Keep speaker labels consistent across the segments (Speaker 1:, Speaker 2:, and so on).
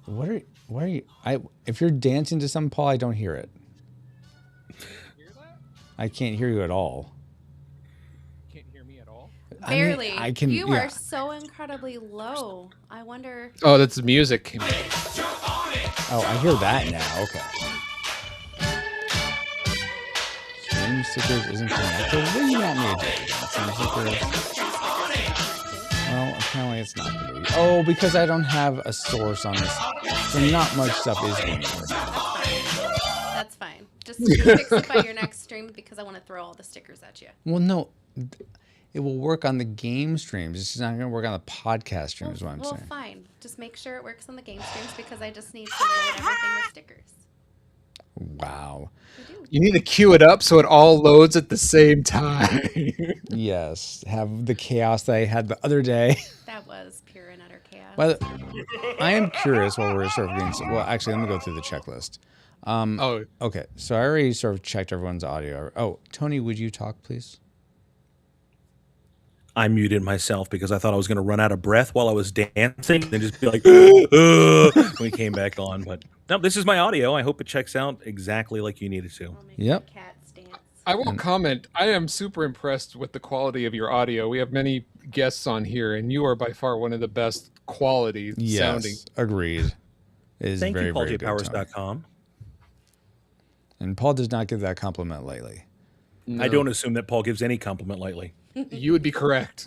Speaker 1: What are you? If you're dancing to some, Paul, I don't hear it.
Speaker 2: Hear that?
Speaker 1: I can't hear you at all.
Speaker 2: Can't hear me at all.
Speaker 3: Barely.
Speaker 1: I can.
Speaker 3: You
Speaker 1: Yeah.
Speaker 3: are so incredibly low. I wonder.
Speaker 2: Oh, that's music.
Speaker 1: Oh, I hear that now. Okay. Stream stickers isn't connected. What do you want me to do? Stream stickers. Well, apparently it's not going to be. Oh, because I don't have a source on this. So not much stuff is going to work.
Speaker 3: That's fine. Just fix it by your next stream because I want to throw all the stickers at you.
Speaker 1: Well, no. It will work on the game streams. It's just not going to work on the podcast streams, is what I'm saying.
Speaker 3: Well, fine. Just make sure it works on the game streams because I just need to load everything with stickers.
Speaker 1: Wow.
Speaker 2: You need to queue it up so it all loads at the same time.
Speaker 1: Yes. Have the chaos that I had the other day.
Speaker 3: That was pure and utter chaos.
Speaker 1: Well, I am curious while we're sort of getting... Well, actually, let me go through the checklist. Okay. So I already sort of checked everyone's audio. Oh, Tony, would you talk, please?
Speaker 4: I muted myself because I thought I was going to run out of breath while I was dancing and just be like, when we came back on. But no, this is my audio. I hope it checks out exactly like you need it to.
Speaker 1: Yep.
Speaker 3: Cats dance.
Speaker 2: I will comment. I am super impressed with the quality of your audio. We have many guests on here, and you are by far one of the best quality sounding.
Speaker 1: Yes, agreed. It is
Speaker 4: Thank
Speaker 1: very,
Speaker 4: you,
Speaker 1: very good, Tony.
Speaker 4: PaulJPowers.com.
Speaker 1: And Paul does not give that compliment lightly.
Speaker 2: No,
Speaker 4: I don't assume that Paul gives any compliment lightly.
Speaker 2: You would be correct.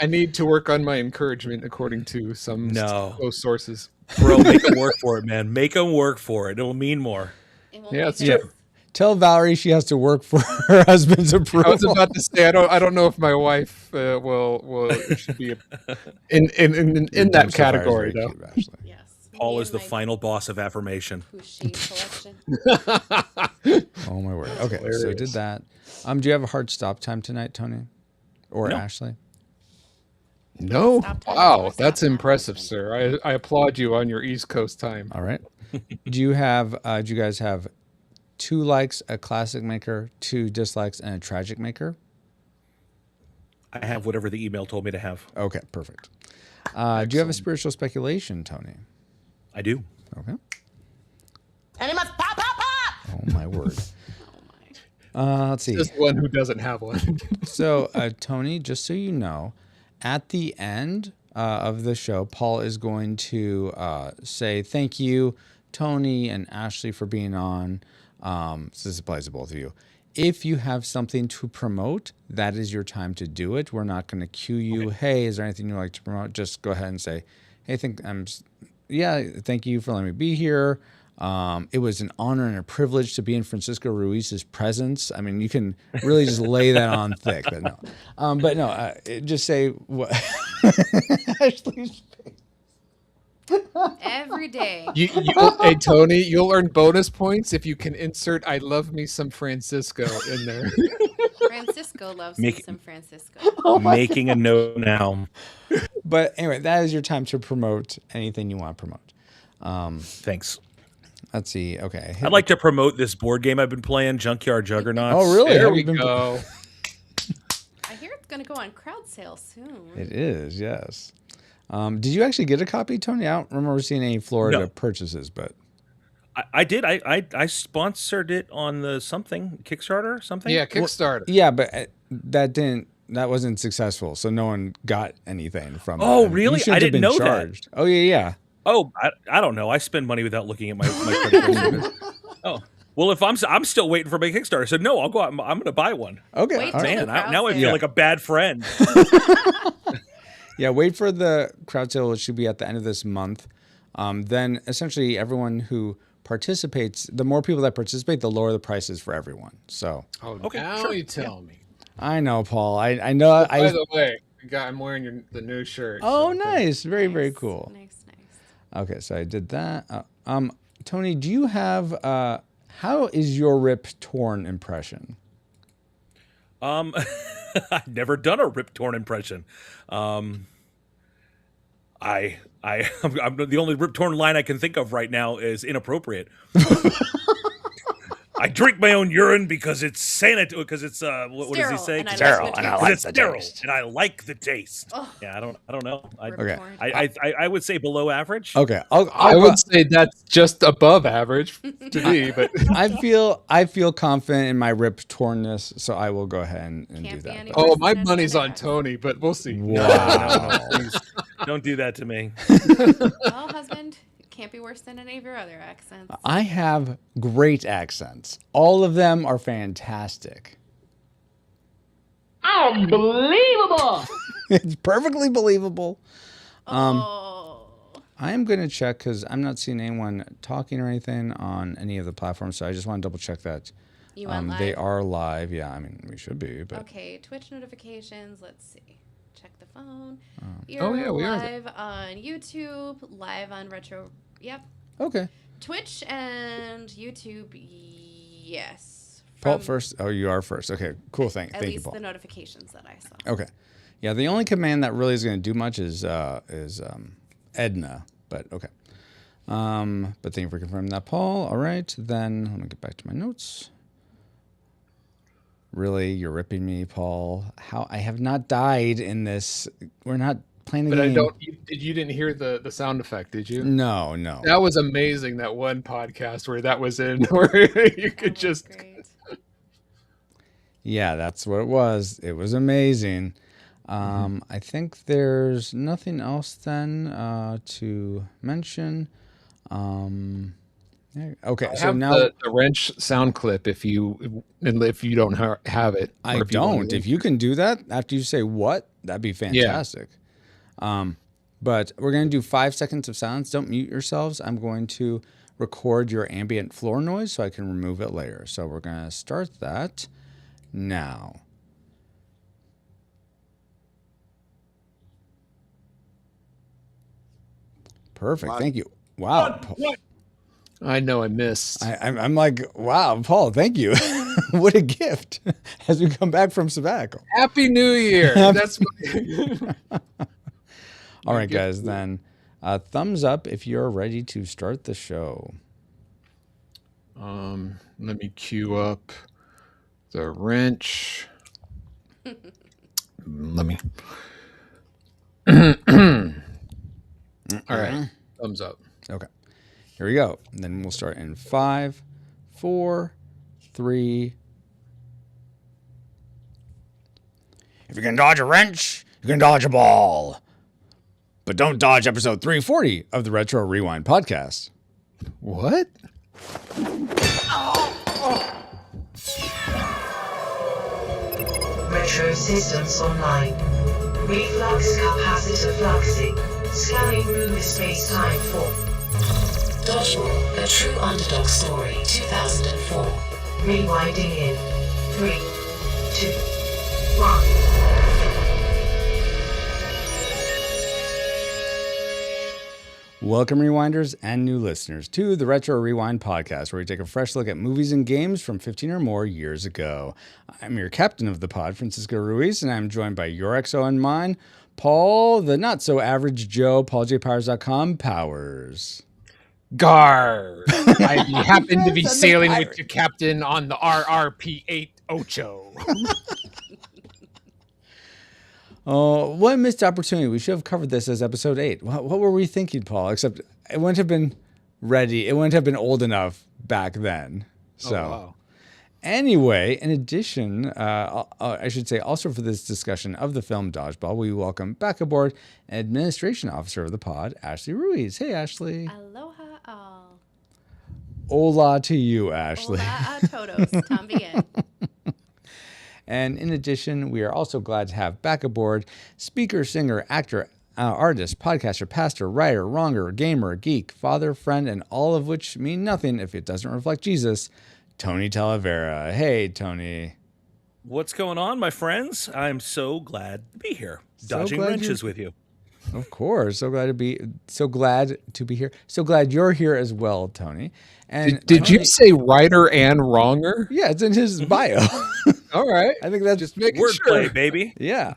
Speaker 2: I need to work on my encouragement according to some close sources.
Speaker 4: Bro, make them work for it, man. Make them work for it. It'll mean more.
Speaker 2: Yeah, it's true.
Speaker 1: Tell Valerie she has to work for her husband's approval.
Speaker 2: I was about to say I don't know if my wife will should be in that category though.
Speaker 1: Cute,
Speaker 3: Yes.
Speaker 4: Paul is the final boss of affirmation.
Speaker 3: Collection.
Speaker 1: Oh my word. Okay, so I did that. Do you have a hard stop time tonight, Tony? Or
Speaker 4: No.
Speaker 1: Ashley?
Speaker 2: No.
Speaker 3: Stop time
Speaker 2: Wow,
Speaker 3: before
Speaker 2: that's
Speaker 3: stop time.
Speaker 2: impressive, sir. I applaud you on your East Coast time.
Speaker 1: All right. Do you guys have 2 likes, a classic maker, 2 dislikes, and a tragic maker?
Speaker 4: I have whatever the email told me to have.
Speaker 1: Okay, perfect. Do you have a spiritual speculation, Tony?
Speaker 4: I do.
Speaker 1: Okay.
Speaker 5: And it must pop, pop, pop!
Speaker 1: Oh my word. Let's see.
Speaker 2: Just one who doesn't have one.
Speaker 1: So, Tony, just so you know, at the end of the show, Paul is going to say thank you, Tony and Ashley, for being on. So this applies to both of you. If you have something to promote, that is your time to do it. We're not going to cue you. Okay. Hey, is there anything you'd like to promote? Just go ahead and say, hey, thank you for letting me be here. It was an honor and a privilege to be in Francisco Ruiz's presence. I mean, you can really just lay that on thick, but no. Just say what. Ashley's face.
Speaker 3: Every day.
Speaker 2: Hey, Tony, you'll earn bonus points if you can insert "I love me some Francisco" in there.
Speaker 3: Francisco loves me some Francisco.
Speaker 4: Making a note now.
Speaker 1: But anyway, that is your time to promote anything you want to promote.
Speaker 4: Thanks.
Speaker 1: Let's see. Okay.
Speaker 4: I'd like to promote this board game I've been playing, Junkyard Juggernauts.
Speaker 1: Oh, really?
Speaker 2: There we go.
Speaker 3: I hear it's going to go on crowd sale soon.
Speaker 1: It is, yes. Did you actually get a copy, Tony? I don't remember seeing any Florida purchases, but
Speaker 4: I did. I sponsored it on the Kickstarter or something.
Speaker 2: Yeah, Kickstarter.
Speaker 1: Yeah, but that wasn't successful, so no one got anything from it.
Speaker 4: Oh, really? I didn't know
Speaker 1: charged. Oh, yeah.
Speaker 4: Oh, I don't know. I spend money without looking at my credit card. Oh, well, if I'm still waiting for my Kickstarter, so no, I'll go out. I'm going to buy one.
Speaker 1: Okay.
Speaker 3: Wait
Speaker 1: all
Speaker 3: till
Speaker 1: right.
Speaker 4: Man, now I feel like a bad friend.
Speaker 1: Yeah, wait for the crowd sale. It should be at the end of this month. Then essentially everyone who participates, the more people that participate, the lower the prices for everyone. So.
Speaker 2: Okay, now you tell me.
Speaker 1: I know, Paul. I know.
Speaker 2: By the way, I'm wearing the new shirt.
Speaker 1: Oh, nice. Very, very cool.
Speaker 3: Nice.
Speaker 1: Okay, so I did that. Tony, do you have how is your Rip Torn impression?
Speaker 4: I've never done a Rip Torn impression. I'm the only Rip Torn line I can think of right now is inappropriate. I drink my own urine because it's sanitary. Because it's what does he say?
Speaker 3: And I
Speaker 1: Sterile,
Speaker 3: like the
Speaker 1: and I
Speaker 3: taste.
Speaker 1: like
Speaker 4: It's
Speaker 1: the
Speaker 4: sterile,
Speaker 1: taste.
Speaker 4: and I like the taste.
Speaker 3: Oh.
Speaker 4: Yeah, I don't know.
Speaker 1: Okay.
Speaker 4: I would say below average.
Speaker 1: Okay,
Speaker 2: I would say that's just above average to me, but
Speaker 1: I feel confident in my rip tornness, so I will go ahead and do
Speaker 3: Can't be
Speaker 1: that.
Speaker 3: any
Speaker 2: oh,
Speaker 3: worse
Speaker 2: my
Speaker 3: than
Speaker 2: money's on
Speaker 3: another.
Speaker 2: Tony, but we'll see.
Speaker 1: Wow.
Speaker 4: No, please don't do that to me.
Speaker 3: Well, husband, it can't be worse than any of your other accents.
Speaker 1: I have great accents. All of them are fantastic.
Speaker 5: Unbelievable!
Speaker 1: It's perfectly believable.
Speaker 3: Oh.
Speaker 1: I am going to check because I'm not seeing anyone talking or anything on any of the platforms, so I just want to double check that
Speaker 3: You went live?
Speaker 1: they are live. Yeah, I mean, we should be, but
Speaker 3: Okay, Twitch notifications. Let's see. Check the phone. You're
Speaker 2: Oh, yeah, we are
Speaker 3: live on YouTube, live on Retro. Yep.
Speaker 1: okay.
Speaker 3: Twitch and YouTube, yes.
Speaker 1: Paul
Speaker 3: From
Speaker 1: first. Oh, you are first. Okay, cool thing.
Speaker 3: At
Speaker 1: Thank you,
Speaker 3: least
Speaker 1: Paul.
Speaker 3: the notifications that I saw.
Speaker 1: Okay. Yeah, the only command that really is going to do much is Edna, but okay. But thank you for confirming that, Paul. All right, then let me get back to my notes. Really, you're ripping me, Paul. How I have not died in this. We're not playing the
Speaker 2: But
Speaker 1: game.
Speaker 2: I don't. You didn't hear the sound effect, did you?
Speaker 1: No.
Speaker 2: That was amazing. That one podcast where that was in, where you could
Speaker 3: That was
Speaker 2: just.
Speaker 3: great.
Speaker 1: Yeah, that's what it was. It was amazing. I think there's nothing else then to mention. Okay,
Speaker 2: I
Speaker 1: so
Speaker 2: have
Speaker 1: now
Speaker 2: the wrench sound clip if you don't have it.
Speaker 1: I
Speaker 2: or if you want
Speaker 1: don't.
Speaker 2: to-
Speaker 1: If you can do that after you say what, that'd be fantastic. But we're going to do 5 seconds of silence. Don't mute yourselves. I'm going to record your ambient floor noise so I can remove it later. So we're going to start that now. Perfect. Thank you. Wow.
Speaker 2: I know I missed.
Speaker 1: I'm like, wow, Paul, thank you. What a gift as we come back from sabbatical.
Speaker 2: Happy New Year. That's
Speaker 1: All right, guys, then thumbs up if you're ready to start the show.
Speaker 2: Let me cue up the wrench. Let me. All right, thumbs up.
Speaker 1: Okay. Here we go. And then we'll start in 5, 4, 3. If you can dodge a wrench, you can dodge a ball. But don't dodge episode 340 of the Retro Rewind podcast.
Speaker 2: What?
Speaker 6: Retro systems online. Reflux capacitor fluxing. Scanning movie space-time for Dodgeball, a True Underdog Story, 2004. Rewinding in 3, 2, 1.
Speaker 1: Welcome, Rewinders and new listeners, to the Retro Rewind podcast, where we take a fresh look at movies and games from 15 or more years ago. I'm your captain of the pod, Francisco Ruiz, and I'm joined by your XO and mine, Paul, the not-so-average Joe, PaulJPowers.com, Powers.
Speaker 2: Gar. I happen to be sailing with your captain on the RRP 8 Ocho.
Speaker 1: Oh, what a missed opportunity. We should have covered this as episode 8. What were we thinking, Paul? Except it wouldn't have been ready. It wouldn't have been old enough back then. So,
Speaker 2: wow.
Speaker 1: Anyway, in addition, I should say also for this discussion of the film Dodgeball, we welcome back aboard Administration Officer of the pod, Ashley Ruiz. Hey, Ashley.
Speaker 3: Aloha all.
Speaker 1: Hola to you, Ashley.
Speaker 3: Hola a todos. Tambien.
Speaker 1: And in addition, we are also glad to have back aboard speaker, singer, actor, artist, podcaster, pastor, writer, wronger, gamer, geek, father, friend, and all of which mean nothing if it doesn't reflect Jesus, Tony Talavera. Hey, Tony.
Speaker 4: What's going on, my friends? I'm so glad to be here, dodging
Speaker 1: glad
Speaker 4: wrenches with you.
Speaker 1: Of course. So glad to be here. So glad you're here as well, Tony. And
Speaker 2: Did
Speaker 1: Tony,
Speaker 2: you say writer and wronger?
Speaker 1: Yeah, it's in his bio.
Speaker 2: All right.
Speaker 1: I think that's
Speaker 2: Just making
Speaker 4: Wordplay,
Speaker 2: sure.
Speaker 4: baby.
Speaker 1: Yeah.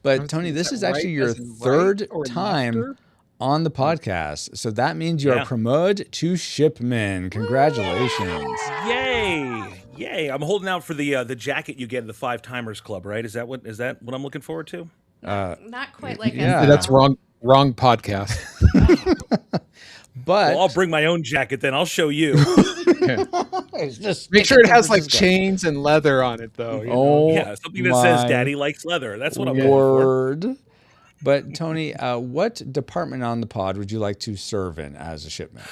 Speaker 1: But Tony, this is actually your
Speaker 2: As in right
Speaker 1: third
Speaker 2: or
Speaker 1: time
Speaker 2: laughter?
Speaker 1: on the podcast. So that means you are promoted to shipman. Congratulations.
Speaker 4: Yay. I'm holding out for the jacket you get at the 5 Timers Club, right? Is that what I'm looking forward to?
Speaker 3: Not quite like
Speaker 1: yeah.
Speaker 3: us.
Speaker 2: That's wrong podcast.
Speaker 1: But
Speaker 4: Well, I'll bring my own jacket then. I'll show you.
Speaker 1: just
Speaker 2: Make sure it has like chains and leather on it, though. You know?
Speaker 1: Oh,
Speaker 4: Yeah, something that says "Daddy likes leather." That's what I'm going for.
Speaker 1: word. But Tony, what department on the pod would you like to serve in as a shipman?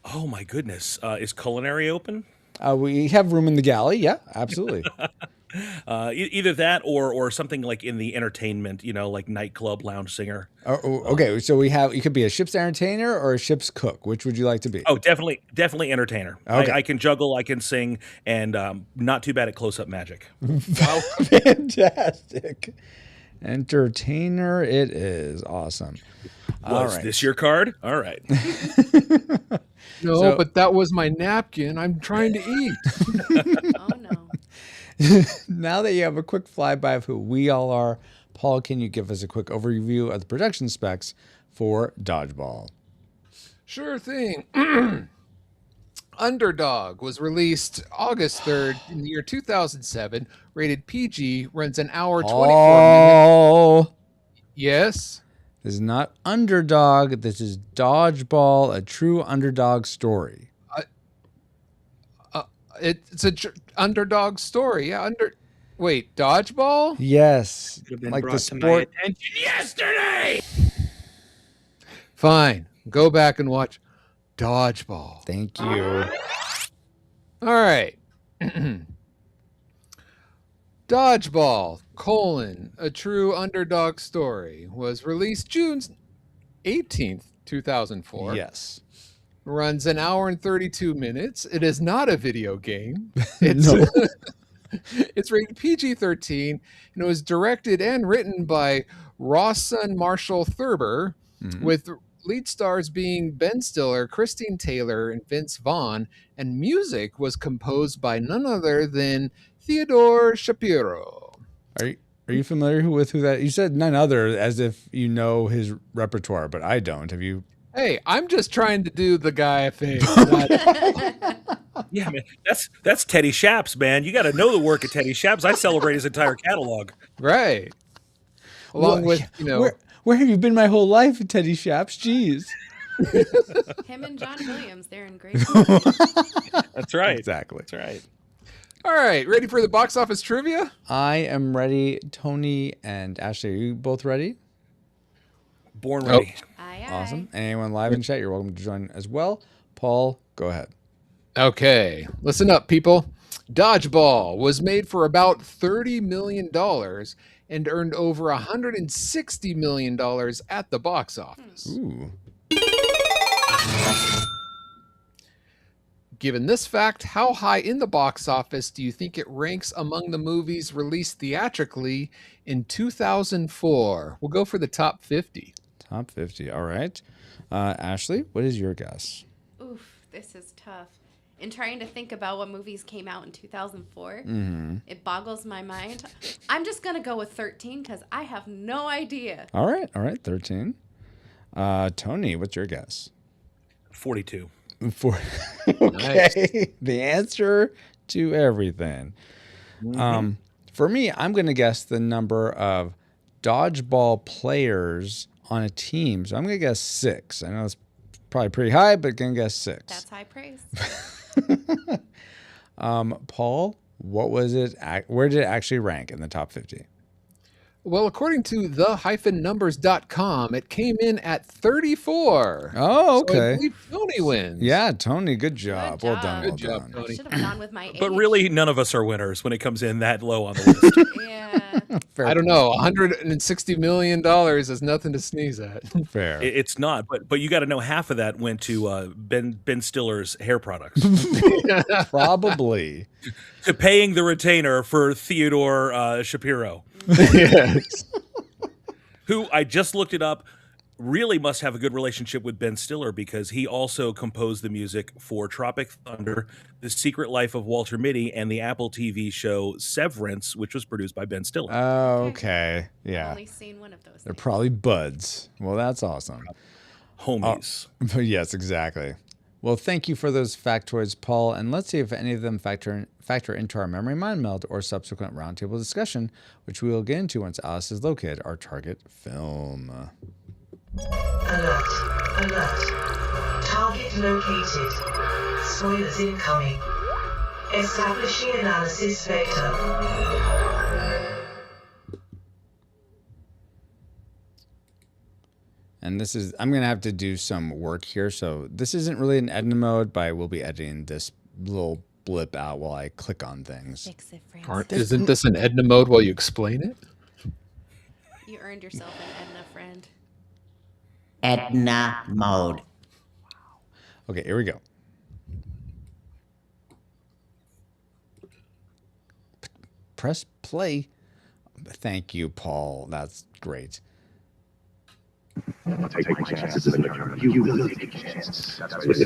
Speaker 4: Oh my goodness, is culinary open?
Speaker 1: We have room in the galley. Yeah, absolutely.
Speaker 4: Either that or something like in the entertainment, like nightclub lounge singer.
Speaker 1: Okay, so you could be a ship's entertainer or a ship's cook. Which would you like to be?
Speaker 4: Oh, definitely entertainer.
Speaker 1: Okay.
Speaker 4: I can juggle, I can sing, and not too bad at close-up magic.
Speaker 1: Fantastic. Entertainer it is. Awesome.
Speaker 4: Was this your card? All right.
Speaker 2: No, but that was my napkin. I'm trying to eat.
Speaker 3: Oh no.
Speaker 1: Now that you have a quick flyby of who we all are, Paul, can you give us a quick overview of the production specs for Dodgeball?
Speaker 2: Sure thing. Underdog was released August 3rd in the year 2007. Rated PG, runs an hour 24 minutes.
Speaker 1: Oh,
Speaker 2: Yes.
Speaker 1: this is not Underdog. This is Dodgeball, a true underdog story.
Speaker 2: It's a underdog story. Yeah. Wait, Dodgeball?
Speaker 1: Yes,
Speaker 7: Could have been
Speaker 1: like
Speaker 7: brought
Speaker 1: the
Speaker 7: to my
Speaker 1: sport.
Speaker 7: attention yesterday.
Speaker 2: Fine. Go back and watch Dodgeball.
Speaker 1: Thank you.
Speaker 2: All right. Dodgeball, a true underdog story, was released June 18th, 2004.
Speaker 1: Yes.
Speaker 2: Runs an hour and 32 minutes. It is not a video game. It's,
Speaker 1: No.
Speaker 2: it's rated PG-13, and it was directed and written by Rawson Marshall Thurber, with lead stars being Ben Stiller, Christine Taylor, and Vince Vaughn, and music was composed by none other than Theodore Shapiro.
Speaker 1: Are you familiar with who that? You said none other, as if you know his repertoire, but I don't. Have you?
Speaker 2: Hey, I'm just trying to do the guy a favor.
Speaker 4: Yeah, man, that's Teddy Shaps, man. You got to know the work of Teddy Shaps. I celebrate his entire catalog.
Speaker 2: Right. Along with,
Speaker 1: Where have you been my whole life, Teddy Shaps? Jeez.
Speaker 3: Him and John Williams, they're in great.
Speaker 4: That's right.
Speaker 1: Exactly.
Speaker 4: That's right.
Speaker 2: All right, ready for the box office trivia?
Speaker 1: I am ready. Tony and Ashley, are you both ready?
Speaker 4: Born ready.
Speaker 3: Aye, aye.
Speaker 1: Awesome. Anyone live in chat, you're welcome to join as well. Paul, go ahead.
Speaker 2: Okay, listen up, people. Dodgeball was made for about $30 million and earned over $160 million at the box office.
Speaker 1: Ooh.
Speaker 2: Given this fact, how high in the box office do you think it ranks among the movies released theatrically in 2004? We'll go for the top 50.
Speaker 1: Top 50. All right. Ashley, what is your guess?
Speaker 3: Oof, this is tough. In trying to think about what movies came out in 2004, it boggles my mind. I'm just going to go with 13 because I have no idea.
Speaker 1: All right. 13. Tony, what's your guess?
Speaker 4: 42.
Speaker 1: Okay. The answer to everything. For me, I'm going to guess the number of dodgeball players on a team. So I'm going to guess 6. I know it's probably pretty high, but going to guess 6.
Speaker 3: That's high praise.
Speaker 1: Paul, what was it? Where did it actually rank in the top 50?
Speaker 2: Well, according to the-numbers.com, it came in at 34.
Speaker 1: Oh,
Speaker 2: So I
Speaker 1: okay.
Speaker 2: believe Tony wins.
Speaker 1: Yeah, Tony, good job. Well done.
Speaker 3: Good
Speaker 1: Well
Speaker 2: job,
Speaker 1: done.
Speaker 2: Tony.
Speaker 3: Should have gone with my age.
Speaker 4: But really, none of us are winners when it comes in that low on the list.
Speaker 3: Yeah.
Speaker 1: Fair
Speaker 2: I don't know. $160 million is nothing to sneeze at.
Speaker 1: Fair.
Speaker 4: It's not, but you got to know half of that went to Ben Stiller's hair products,
Speaker 1: Probably.
Speaker 4: to paying the retainer for Theodore Shapiro,
Speaker 2: Yes.
Speaker 4: who I just looked it up. Really must have a good relationship with Ben Stiller because he also composed the music for Tropic Thunder, The Secret Life of Walter Mitty, and the Apple TV show Severance, which was produced by Ben Stiller.
Speaker 1: Oh, okay. Yeah.
Speaker 3: Only seen one of those.
Speaker 1: They're
Speaker 3: things.
Speaker 1: probably buds. Well, that's awesome.
Speaker 4: homies.
Speaker 1: Yes, exactly. Well, thank you for those factoids, Paul, and let's see if any of them factor into our memory mind meld or subsequent roundtable discussion, which we will get into once Alice has located our target film.
Speaker 6: Alert. Alert. Target located. Spoilers incoming. Establishing analysis vector.
Speaker 1: And this is, I'm going to have to do some work here. So this isn't really an edit mode, but I will be editing this little blip out while I click on things.
Speaker 3: Fix it, Francis.
Speaker 2: Isn't this an Edna mode while you explain it?
Speaker 3: You earned yourself an Edna friend.
Speaker 8: Edna mode.
Speaker 1: Okay, here we go. Press play. Thank you, Paul. That's great.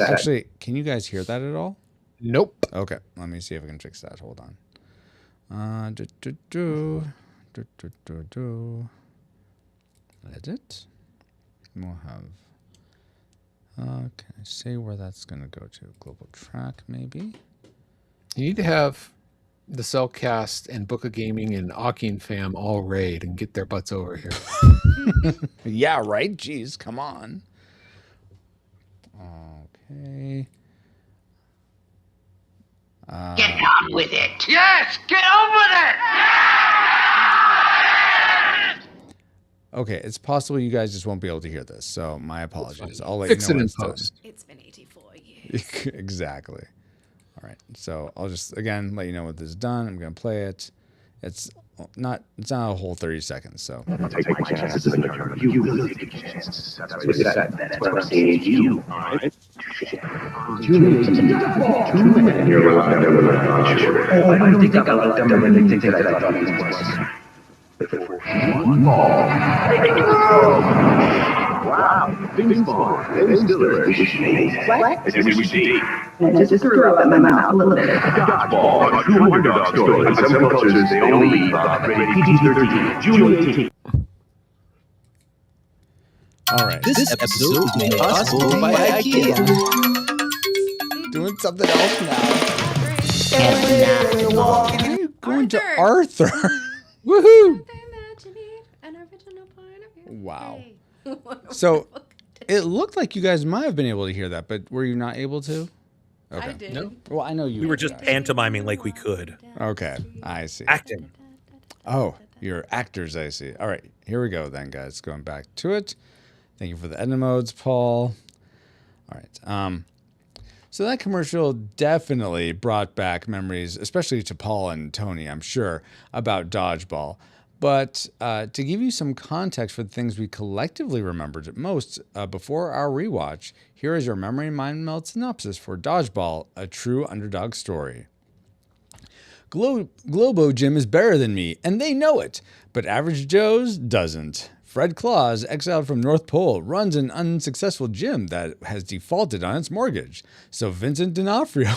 Speaker 1: Actually, can you guys hear that at all?
Speaker 2: Nope.
Speaker 1: Okay, let me see if I can fix that. Hold on. Edit. We'll have. Can I say where that's going to go to? Global track, maybe.
Speaker 2: You need to have the Cellcast and Book of Gaming and Akin fam all raid and get their butts over here.
Speaker 1: Yeah, right? Jeez, come on. Okay.
Speaker 5: Get on with it. Yes, get on with it.
Speaker 1: Okay, it's possible you guys just won't be able to hear this, so my apologies. I'll let
Speaker 2: Fix
Speaker 1: you know
Speaker 2: it
Speaker 1: when
Speaker 2: in
Speaker 1: it's done.
Speaker 2: post.
Speaker 3: It's been 84 years.
Speaker 1: Exactly. All right, so I'll just again let you know what this is done. I'm gonna play it. It's not a whole 30 seconds, so.
Speaker 9: Take my chances in the mirror. You will take a chance. That's what I'm saying to you. Alright? Too many. You're allowed to live. Oh, I don't think I'll let them do anything that I thought it was. One more. Wow. Things far. They're still
Speaker 5: What?
Speaker 9: as we see.
Speaker 5: I just threw up in my mouth a little bit.
Speaker 9: Dodgeball, a True Underdog Story. In some cultures, they only rated PG-13, June 18th.
Speaker 1: All right.
Speaker 10: This episode is made possible by IKEA.
Speaker 1: Doing something else now.
Speaker 8: Edna mode.
Speaker 1: Why are you going to
Speaker 3: Arthur.
Speaker 1: Arthur?
Speaker 2: Woohoo!
Speaker 3: An original point of view.
Speaker 1: Wow.
Speaker 3: Hey.
Speaker 1: So it looked like you guys might have been able to hear that, but were you not able to? Okay.
Speaker 3: I did.
Speaker 2: No.
Speaker 1: Well, I know you.
Speaker 4: We were
Speaker 1: were
Speaker 4: just
Speaker 1: guys.
Speaker 4: pantomiming like we could.
Speaker 1: Okay, I see.
Speaker 4: Acting.
Speaker 1: Oh, you're actors, I see. All right, here we go then, guys. Going back to it. Thank you for the edit modes, Paul. All right. So that commercial definitely brought back memories, especially to Paul and Tony, I'm sure, about Dodgeball. But to give you some context for the things we collectively remembered most before our rewatch, here is your memory mind meld synopsis for Dodgeball, a True Underdog Story. Globo Gym is better than me, and they know it, but Average Joe's doesn't. Fred Claus, exiled from North Pole, runs an unsuccessful gym that has defaulted on its mortgage. So Vincent D'Onofrio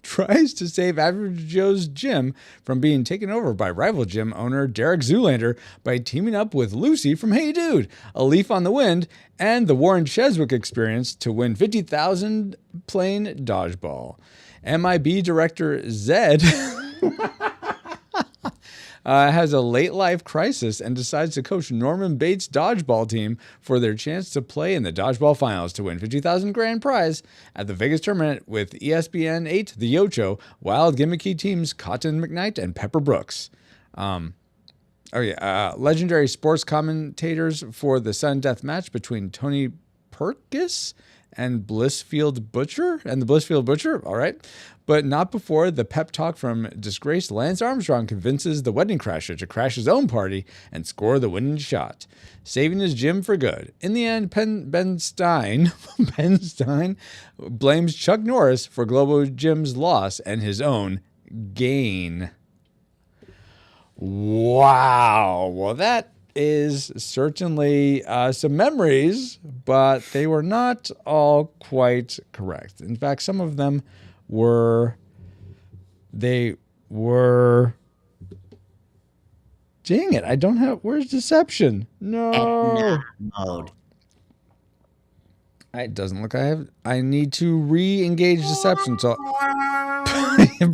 Speaker 1: tries to save Average Joe's gym from being taken over by rival gym owner Derek Zoolander by teaming up with Lucy from Hey Dude, A Leaf on the Wind, and the Warren Cheswick Experience to win $50,000 playing Dodgeball. MIB director Zed has a late life crisis and decides to coach Norman Bates' dodgeball team for their chance to play in the dodgeball finals to win $50,000 grand prize at the Vegas tournament with ESPN 8, The Ocho, wild gimmicky teams Cotton McKnight and Pepper Brooks. Legendary sports commentators for the sudden death match between Tony Perkis and the Blissfield Butcher. All right. But not before the pep talk from disgraced Lance Armstrong convinces the wedding crasher to crash his own party and score the winning shot, saving his gym for good. In the end, Ben Stein blames Chuck Norris for Globo Gym's loss and his own gain. Wow. Well, that is certainly some memories, but they were not all quite correct. In fact, some of them were. Dang it, I don't have, where's Deception? No.
Speaker 8: Edna mode.
Speaker 1: It doesn't look. I need to re-engage deception. So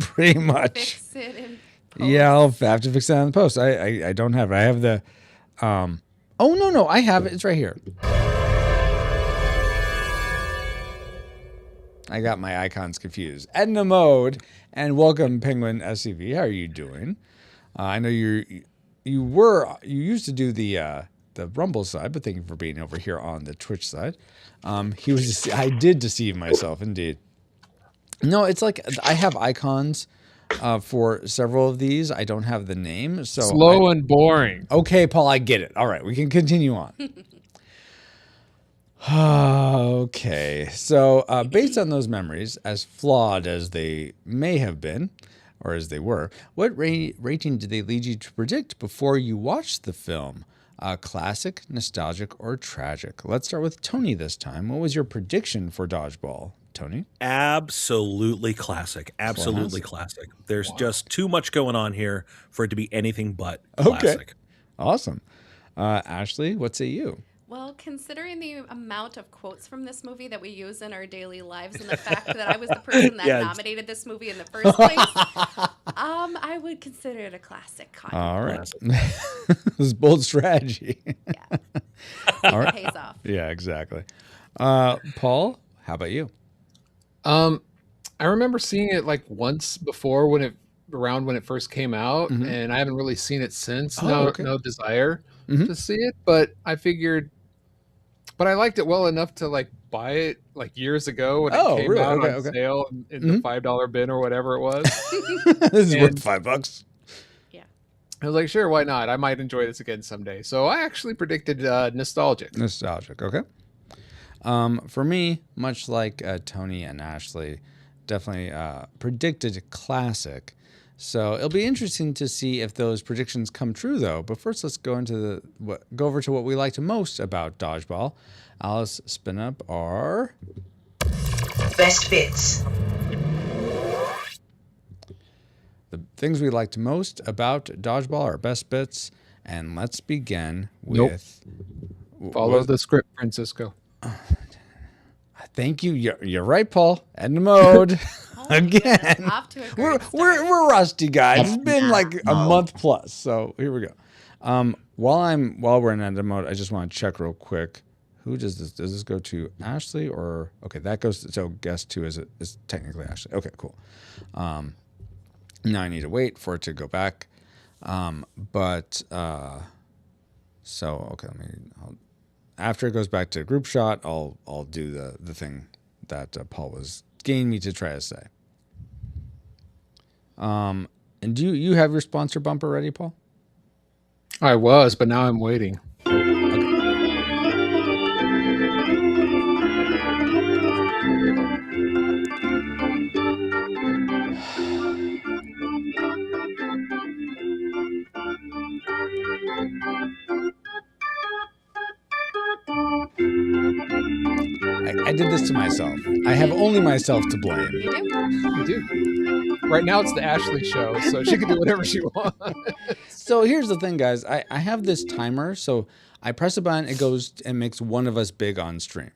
Speaker 1: pretty much.
Speaker 3: Fix it in post.
Speaker 1: Yeah, I'll have to fix that in the post. I don't have it. I have the. Oh no, I have it. It's right here. I got my icons confused. Edna Mode and welcome Penguin SCV. How are you doing? I know you used to do the Rumble side, but thank you for being over here on the Twitch side. I did deceive myself indeed. No, it's like I have icons for several of these. I don't have the name, so
Speaker 2: slow and boring.
Speaker 1: Okay, Paul, I get it. All right, we can continue on. Okay, so based on those memories, as flawed as they may have been, or as they were, what rating did they lead you to predict before you watched the film? Classic, nostalgic, or tragic? Let's start with Tony this time. What was your prediction for Dodgeball, Tony?
Speaker 4: Absolutely classic. Absolutely classic. There's just too much going on here for it to be anything but classic.
Speaker 1: Okay. Awesome. Ashley, what say you?
Speaker 3: Well, considering the amount of quotes from this movie that we use in our daily lives and the fact that I was the person that nominated this movie in the first place, I would consider it a classic.
Speaker 1: All right. This is bold strategy.
Speaker 3: Yeah.
Speaker 1: All right.
Speaker 3: It pays off.
Speaker 1: Yeah, exactly. Paul, how about you?
Speaker 2: I remember seeing it like once before when it first came out, and I haven't really seen it since. No desire to see it, but I figured. But I liked it well enough to like buy it like years ago when it came out on sale in the $5 bin or whatever it was.
Speaker 1: This is worth $5.
Speaker 3: Yeah.
Speaker 2: I was like, sure, why not? I might enjoy this again someday. So I actually predicted nostalgic.
Speaker 1: Nostalgic, okay. For me, much like Tony and Ashley, definitely predicted classic. So it'll be interesting to see if those predictions come true, though. But first, let's go into go over to what we liked most about Dodgeball. Alice, spin up our
Speaker 6: best bits.
Speaker 1: The things we liked most about Dodgeball, our best bits, and let's begin with.
Speaker 2: Follow the script, Francisco.
Speaker 1: Thank you. You're right, Paul. End mode. Again, we're rusty, guys. It's been like a month plus, so here we go. While we're in end mode, I just want to check real quick. Who does this? Does this go to Ashley or okay? That goes to, so guest 2 is technically Ashley. Okay, cool. Now I need to wait for it to go back. So okay, after it goes back to group shot, I'll do the thing that Paul was getting me to try to say. And do you have your sponsor bumper ready, Paul?
Speaker 2: I was, but now I'm waiting.
Speaker 1: I did this to myself. I have only myself to blame.
Speaker 2: You do. Right now it's the Ashley show, so she can do whatever she wants.
Speaker 1: So here's the thing, guys. I have this timer, so I press a button, it goes and makes one of us big on stream.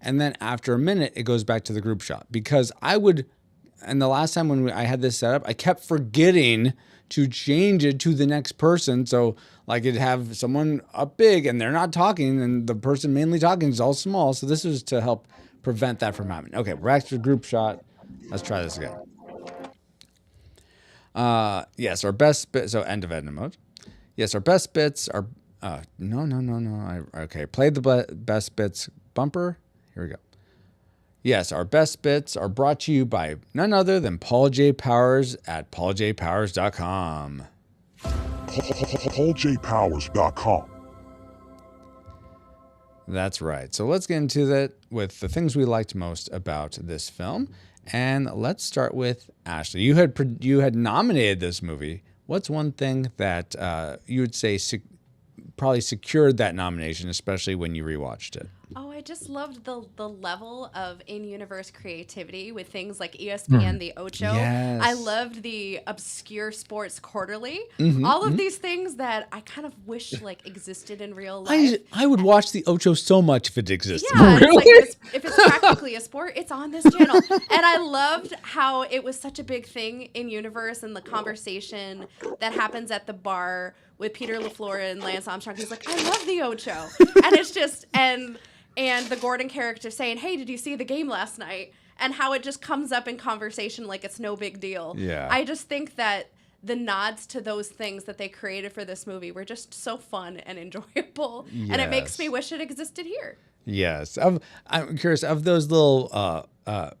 Speaker 1: And then after a minute, it goes back to the group shot. Because and the last time when I had this set up, I kept forgetting to change it to the next person. So like it'd have someone up big and they're not talking and the person mainly talking is all small. So this was to help prevent that from happening. Okay, we're back to the group shot. Let's try this again. Yes, our best bit. So end of edit mode. Yes, our best bits are, no. Okay, play the best bits bumper. Here we go. Yes, our best bits are brought to you by none other than Paul J. Powers at pauljpowers.com.
Speaker 11: pauljpowers.com.
Speaker 1: That's right. So let's get into that with the things we liked most about this film. And let's start with Ashley. You had nominated this movie. What's one thing that you would say probably secured that nomination, especially when you rewatched it?
Speaker 3: Oh, I just loved the level of in-universe creativity with things like ESPN, the Ocho.
Speaker 1: Yes.
Speaker 3: I loved the obscure sports quarterly.
Speaker 1: Mhm,
Speaker 3: All of
Speaker 1: mhm.
Speaker 3: these things that I kind of wish like existed in real life.
Speaker 1: I would watch the Ocho so much if it existed.
Speaker 3: Yeah, it's like if it's practically a sport, it's on this channel. And I loved how it was such a big thing in universe and the conversation that happens at the bar with Peter LaFleur and Lance Armstrong. He's like, I love the Ocho. And it's just and the Gordon character saying, hey, did you see the game last night? And how it just comes up in conversation like it's no big deal.
Speaker 1: Yeah.
Speaker 3: I just think that the nods to those things that they created for this movie were just so fun and enjoyable. And it makes me wish it existed here.
Speaker 1: Yes. I'm curious, of those little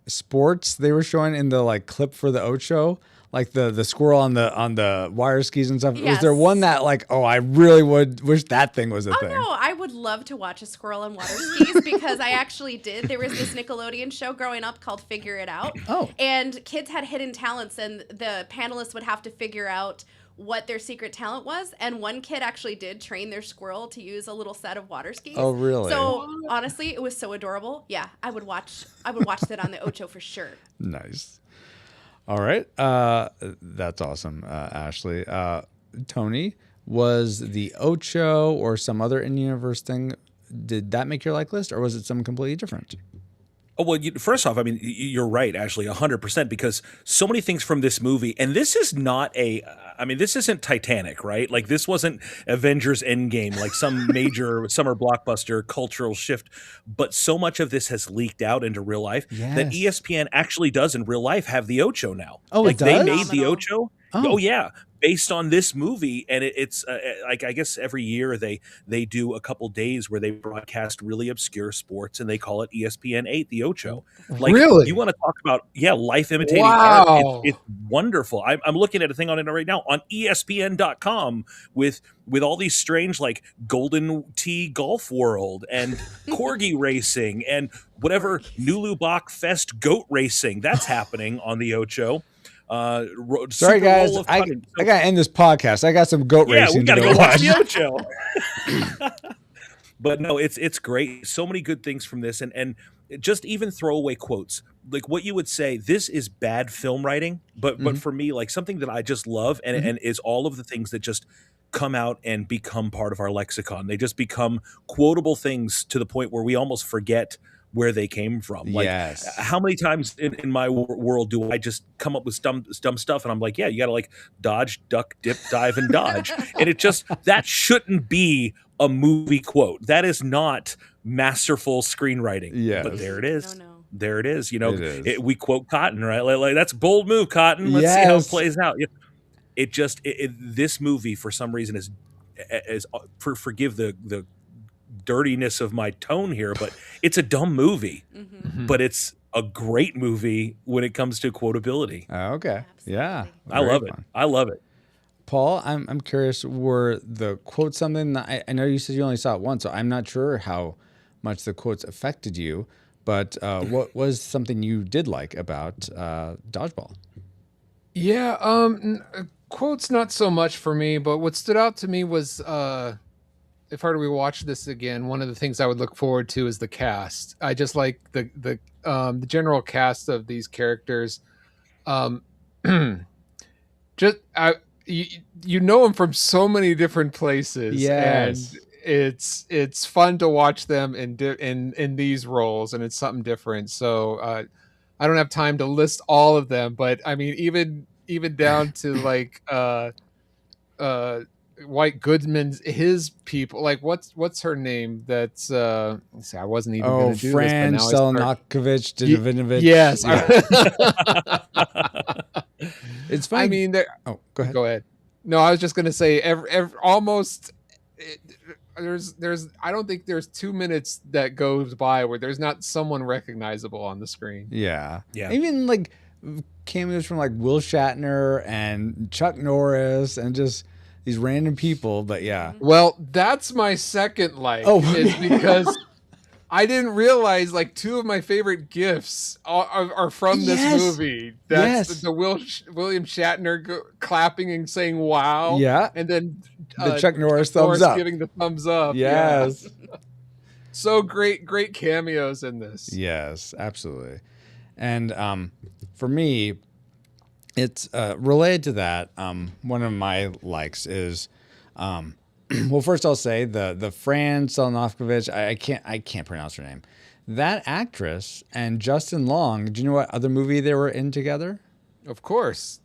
Speaker 1: sports they were showing in the like clip for the Ocho, like the squirrel on the wire skis and stuff.
Speaker 3: Yes.
Speaker 1: Was there one that like, oh, I really would wish that thing was a thing?
Speaker 3: No, I would love to watch a squirrel on water skis because I actually did. There was this Nickelodeon show growing up called Figure It Out.
Speaker 1: Oh.
Speaker 3: And kids had hidden talents and the panelists would have to figure out what their secret talent was. And one kid actually did train their squirrel to use a little set of water skis.
Speaker 1: Oh, really?
Speaker 3: So honestly, it was so adorable. Yeah, I would watch that on the Ocho for sure.
Speaker 1: Nice. All right. That's awesome, Ashley. Tony, was the Ocho or some other in-universe thing, did that make your like list, or was it something completely different?
Speaker 4: Oh, well, first off, I mean, you're right, Ashley, 100%, because so many things from this movie, and this is not this isn't Titanic, right? Like, this wasn't Avengers Endgame, like some major summer blockbuster cultural shift, but so much of this has leaked out into real life that ESPN actually does in real life have the Ocho now.
Speaker 1: Oh,
Speaker 4: like,
Speaker 1: it does?
Speaker 4: they made the Ocho.
Speaker 1: Oh,
Speaker 4: Yeah. Based on this movie, and it's like, I guess every year they do a couple days where they broadcast really obscure sports, and they call it ESPN 8, the Ocho. Like,
Speaker 2: Really?
Speaker 4: you want to talk about life imitating
Speaker 2: Wow.
Speaker 4: art? It's wonderful. I'm looking at a thing on it right now on ESPN.com with all these strange like Golden Tee Golf World and corgi racing and whatever Nulu Bach Fest goat racing that's happening on the Ocho.
Speaker 1: sorry
Speaker 4: Super
Speaker 1: guys,
Speaker 4: Bowl of
Speaker 1: I
Speaker 4: Putting.
Speaker 1: gotta end this podcast. I got some goat
Speaker 4: Yeah, we
Speaker 1: racing
Speaker 4: gotta
Speaker 1: to
Speaker 4: go
Speaker 1: go
Speaker 4: watch
Speaker 1: watch.
Speaker 4: the Ocho. But no, it's great. So many good things from this, and just even throwaway quotes, like what you would say. This is bad film writing, but for me, like something that I just love, and is all of the things that just come out and become part of our lexicon. They just become quotable things to the point where we almost forget where they came from. Like, how many times in my world do I just come up with dumb stuff, and I'm like, yeah, you got to like dodge, duck, dip, dive, and dodge, and it just that shouldn't be a movie quote. That is not masterful screenwriting.
Speaker 1: Yes.
Speaker 4: But there it is.
Speaker 3: No.
Speaker 4: There it is. You know,
Speaker 1: It is.
Speaker 4: we quote Cotton, right? Like that's a bold move, Cotton. Let's see how it plays out. It just this movie for some reason is forgive the dirtiness of my tone here, but it's a dumb movie, but it's a great movie when it comes to quotability.
Speaker 1: Okay. Yeah.
Speaker 4: I love it. I love it.
Speaker 1: Paul, I'm curious, were the quotes something that I know you said you only saw it once, so I'm not sure how much the quotes affected you, but what was something you did like about Dodgeball?
Speaker 2: Yeah, quotes not so much for me, but what stood out to me was if I were to watch this again, one of the things I would look forward to is the cast. I just like the general cast of these characters. You know them from so many different places, and it's fun to watch them in these roles, and it's something different. So I don't have time to list all of them, but I mean even down to like White Goodman's his people, like what's her name? That's I wasn't even going to do
Speaker 1: Fran
Speaker 2: this, but now
Speaker 1: Selnakovich Divinovich.
Speaker 2: Yes.
Speaker 1: It's funny.
Speaker 2: I mean,
Speaker 1: go ahead.
Speaker 2: Go ahead. No, I was just going to say almost there's I don't think there's 2 minutes that goes by where there's not someone recognizable on the screen.
Speaker 1: Yeah. Even like cameos from like Will Shatner and Chuck Norris and just these random people, but yeah.
Speaker 2: Well, that's my second like, is because I didn't realize like 2 of my favorite gifts are from this movie. That's the William Shatner clapping and saying "wow."
Speaker 1: Yeah,
Speaker 2: and then
Speaker 1: the Chuck Norris thumbs up,
Speaker 2: giving the thumbs up.
Speaker 1: Yes.
Speaker 2: So great cameos in this.
Speaker 1: Yes, absolutely. And for me, it's related to that. One of my likes is, well, first I'll say the Fran Solonovkovich. I can't pronounce her name. That actress and Justin Long. Do you know what other movie they were in together?
Speaker 2: Of course,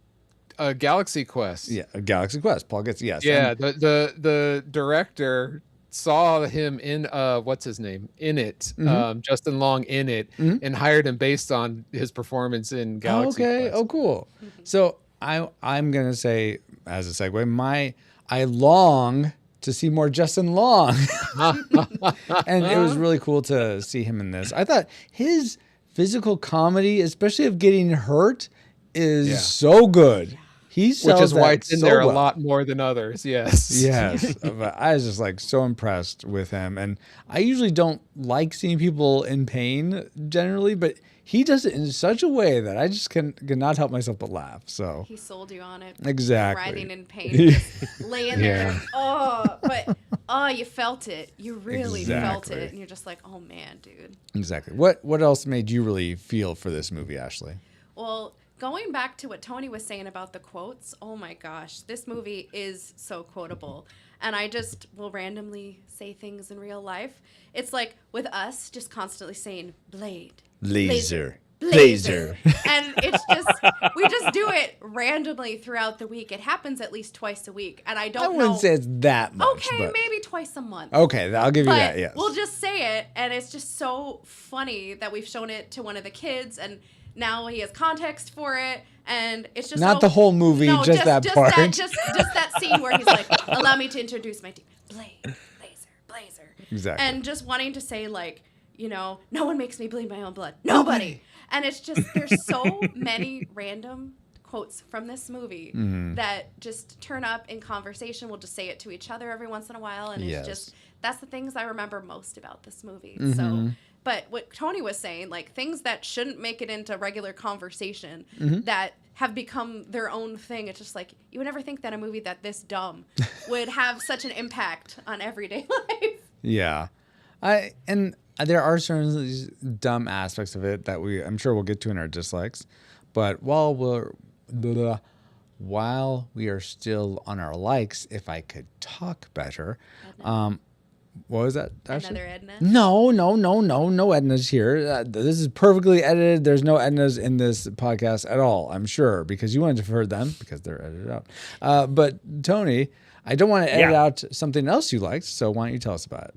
Speaker 2: Galaxy Quest.
Speaker 1: Yeah, a Galaxy Quest. Paul gets yes.
Speaker 2: Yeah,
Speaker 1: And
Speaker 2: the director saw him in what's his name in it, Justin Long in it, and hired him based on his performance in Galaxy Quest.
Speaker 1: Oh, cool. So I'm gonna say as a segue, I long to see more Justin Long, and it was really cool to see him in this. I thought his physical comedy, especially of getting hurt, is so good. He sells
Speaker 2: which is why it's in
Speaker 1: so
Speaker 2: there
Speaker 1: well.
Speaker 2: a lot more than others. Yes.
Speaker 1: Yes. But I was just like so impressed with him. And I usually don't like seeing people in pain generally, but he does it in such a way that I just cannot help myself but laugh. So
Speaker 3: he sold you on it.
Speaker 1: Exactly.
Speaker 3: Writhing in pain, just laying there. You felt it. You really felt it. And you're just like, oh man, dude.
Speaker 1: Exactly. What else made you really feel for this movie, Ashley?
Speaker 3: Well, going back to what Tony was saying about the quotes, oh my gosh, this movie is so quotable. And I just will randomly say things in real life. It's like with us just constantly saying blade,
Speaker 1: laser.
Speaker 3: And it's just, we just do it randomly throughout the week. It happens at least twice a week. And I don't know.
Speaker 1: I wouldn't say it's that much.
Speaker 3: Okay,
Speaker 1: but
Speaker 3: maybe twice a month.
Speaker 1: Okay, I'll give you that, yes.
Speaker 3: We'll just say it. And it's just so funny that we've shown it to one of the kids. And now he has context for it, and it's just
Speaker 1: not the whole movie, just that part.
Speaker 3: Just that scene where he's like, "Allow me to introduce my team, Blade, Blazer,"
Speaker 1: exactly, and
Speaker 3: just wanting to say like, no one makes me bleed my own blood, nobody. And it's just there's so many random quotes from this movie that just turn up in conversation. We'll just say it to each other every once in a while, and it's just that's the things I remember most about this movie. So. But what Tony was saying, like things that shouldn't make it into regular conversation that have become their own thing. It's just like, you would never think that a movie that this dumb would have such an impact on everyday life.
Speaker 1: Yeah. And there are certain these dumb aspects of it that I'm sure we'll get to in our dislikes. But while we are still on our likes, if I could talk better, what was that?
Speaker 3: Another Edna?
Speaker 1: No Ednas here. This is perfectly edited. There's no Ednas in this podcast at all, I'm sure, because you wouldn't have heard them because they're edited out. But Tony, I don't want to edit out something else you liked, so why don't you tell us about it?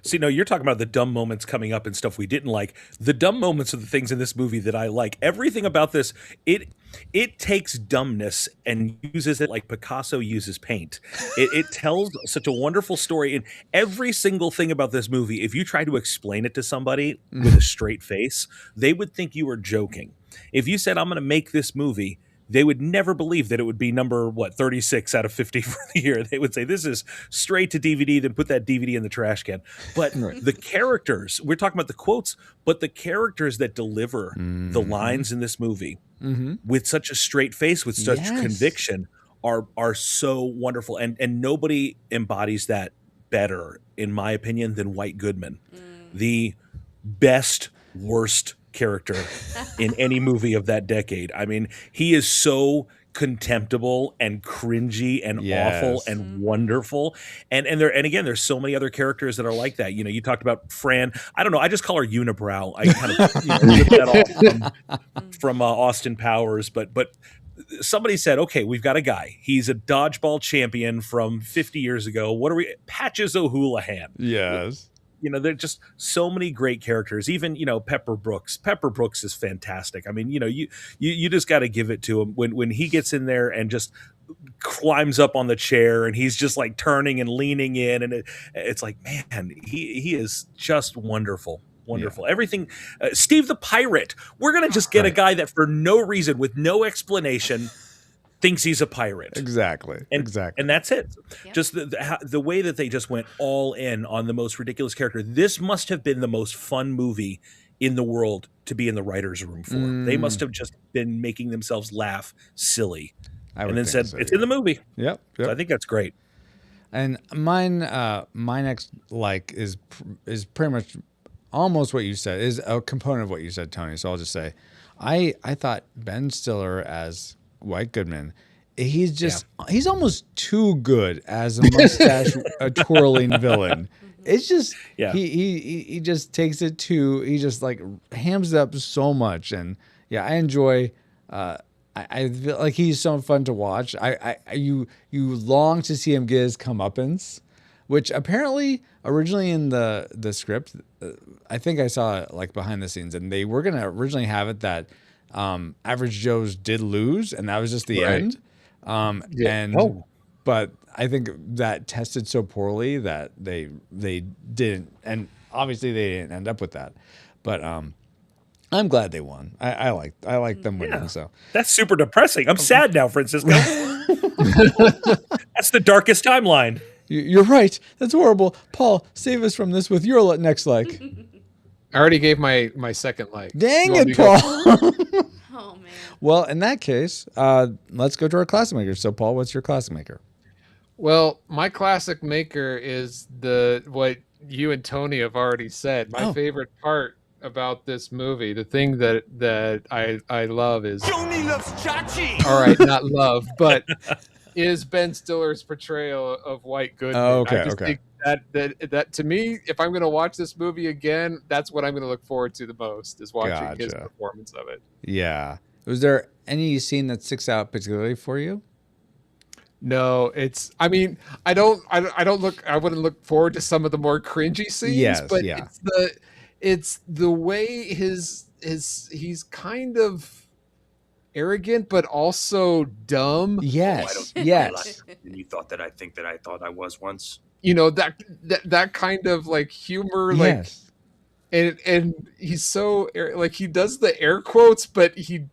Speaker 4: See, no, you're talking about the dumb moments coming up and stuff we didn't like. The dumb moments are the things in this movie that I like. Everything about this, it takes dumbness and uses it like Picasso uses paint. It tells such a wonderful story. And every single thing about this movie, if you try to explain it to somebody with a straight face, they would think you were joking. If you said, I'm going to make this movie, they would never believe that it would be number 36 out of 50 for the year. They would say, this is straight to DVD, then put that DVD in the trash can. But the characters, we're talking about the quotes, but the characters that deliver the lines in this movie with such a straight face, with such conviction, are so wonderful. And nobody embodies that better, in my opinion, than White Goodman. The best, worst character in any movie of that decade. I mean, he is so contemptible and cringy and awful and wonderful. And again, there's so many other characters that are like that. You talked about Fran. I don't know. I just call her Unibrow. I kind of ripped that off from Austin Powers. But somebody said, okay, we've got a guy. He's a dodgeball champion from 50 years ago. What are we? Patches O'Houlihan.
Speaker 1: Yes.
Speaker 4: There are just so many great characters. Even, Pepper Brooks. Pepper Brooks is fantastic. I mean, you just got to give it to him when he gets in there and just climbs up on the chair and he's just like turning and leaning in, and it's like, man, he is just wonderful. Wonderful. Yeah. Everything. Steve the Pirate. We're going to just get a guy that for no reason, with no explanation, thinks he's a pirate.
Speaker 1: Exactly.
Speaker 4: And that's it. Yep. Just the way that they just went all in on the most ridiculous character. This must have been the most fun movie in the world to be in the writer's room for. They must have just been making themselves laugh silly. And then said, it's in the movie.
Speaker 1: Yep.
Speaker 4: So I think that's great.
Speaker 1: And mine next is pretty much almost what you said, is a component of what you said, Tony. So I'll just say, I thought Ben Stiller as White Goodman, he's almost too good as a mustache twirling villain. It's just he just takes it to, he just like hams it up so much. And I enjoy. I feel like he's so fun to watch. You long to see him get his comeuppance, which apparently originally in the script, I think I saw it like behind the scenes, and they were gonna originally have it that Average Joe's did lose, and that was just the end. But I think that tested so poorly that they didn't, and obviously they didn't end up with that. But I'm glad they won. I like them winning. So
Speaker 4: that's super depressing. I'm sad now, Francisco. That's the darkest timeline.
Speaker 1: You're right. That's horrible. Paul, save us from this with your next like.
Speaker 2: I already gave my second like.
Speaker 1: Dang it, Paul.
Speaker 3: Oh man.
Speaker 1: Well, in that case, let's go to our classic maker. So, Paul, what's your classic maker?
Speaker 2: Well, my classic maker is what you and Tony have already said. My favorite part about this movie, the thing that I love is
Speaker 7: Tony loves Chachi.
Speaker 2: All right, not love, but is Ben Stiller's portrayal of White Goodman.
Speaker 1: Okay,
Speaker 2: I just think that to me, if I'm going to watch this movie again, that's what I'm going to look forward to the most, is watching his performance of it.
Speaker 1: Yeah. Was there any scene that sticks out particularly for you?
Speaker 2: No, I mean, I wouldn't look forward to some of the more cringy scenes, but it's the way he's kind of arrogant, but also dumb.
Speaker 1: Yes.
Speaker 11: And you thought that I thought I was once.
Speaker 2: You know, that kind of like humor, like, and he's so like, he does the air quotes, but he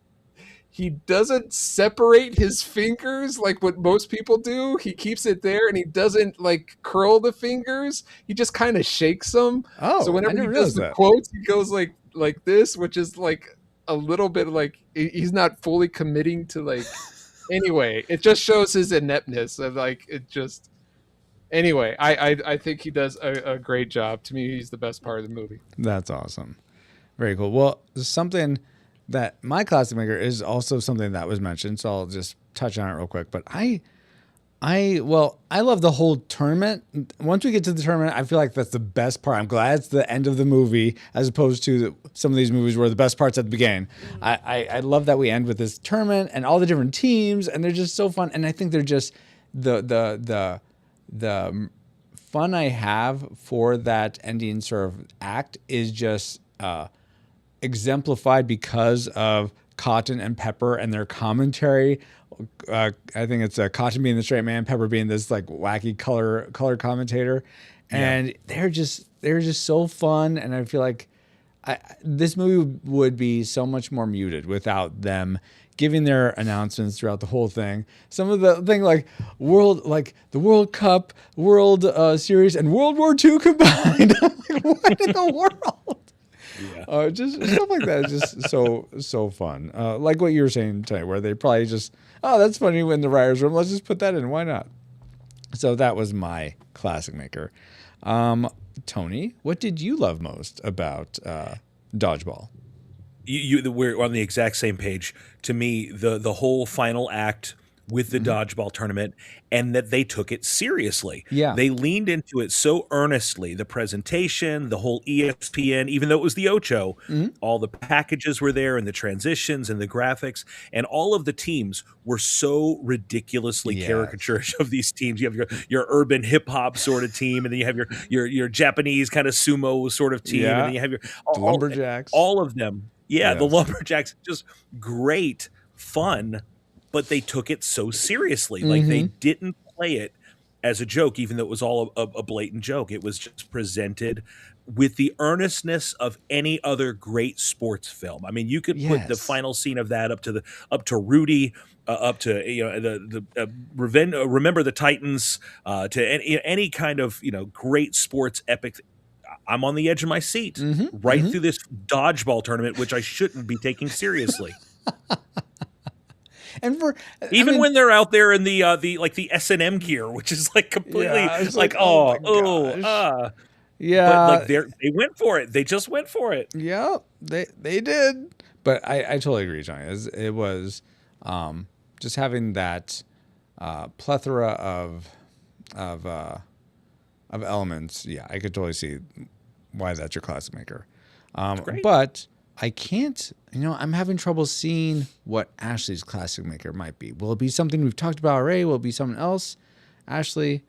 Speaker 2: doesn't separate his fingers like what most people do. He keeps it there, and he doesn't like curl the fingers. He just kind of shakes them.
Speaker 1: Oh,
Speaker 2: so whenever he does the quotes, he goes like this, which is like a little bit like he's not fully committing to like. Anyway, it just shows his ineptness of like it just. Anyway, I think he does a great job. To me, he's the best part of the movie.
Speaker 1: That's awesome. Very cool. Well, something that my classic maker is also something that was mentioned, so I'll just touch on it real quick. But I love the whole tournament. Once we get to the tournament, I feel like that's the best part. I'm glad it's the end of the movie as opposed to some of these movies where the best part's at the beginning. I love that we end with this tournament and all the different teams, and they're just so fun. And I think they're just the fun I have for that ending sort of act is just exemplified because of Cotton and Pepper and their commentary. I think it's Cotton being the straight man, Pepper being this like wacky color commentator, and they're just so fun. And I feel like this movie would be so much more muted without them giving their announcements throughout the whole thing. Some of the thing like the World Cup, World Series, and World War II combined. Like, what in the world? Yeah. Just stuff like that is just so fun. Like what you were saying today, where they probably just, that's funny in the writer's room. Let's just put that in. Why not? So that was my classic maker. Tony, what did you love most about Dodgeball?
Speaker 4: We're on the exact same page. To me, the whole final act with the Dodgeball tournament, and that they took it seriously.
Speaker 1: Yeah.
Speaker 4: They leaned into it so earnestly. The presentation, the whole ESPN, even though it was the Ocho, all the packages were there, and the transitions and the graphics, and all of the teams were so ridiculously caricaturish of these teams. You have your urban hip hop sort of team, and then you have your Japanese kind of sumo sort of team, and then you have your
Speaker 1: Lumberjacks.
Speaker 4: All of them. Yeah, the Lumberjacks, just great fun. But they took it so seriously. Like, they didn't play it as a joke, even though it was all a blatant joke. It was just presented with the earnestness of any other great sports film. I mean, you could put the final scene of that up to Rudy, up to the Remember the Titans, to any kind of great sports epic. I'm on the edge of my seat through this Dodgeball tournament, which I shouldn't be taking seriously.
Speaker 1: And
Speaker 4: even when they're out there in the like the S&M gear, which is like completely like
Speaker 1: yeah.
Speaker 4: But like they went for it. They just went for it.
Speaker 1: Yeah, they did. But I totally agree, Johnny. It was just having that plethora of elements. Yeah, I could totally see why that's your classic maker. But I can't, I'm having trouble seeing what Ashley's classic maker might be. Will it be something we've talked about already? Will it be something else? Ashley,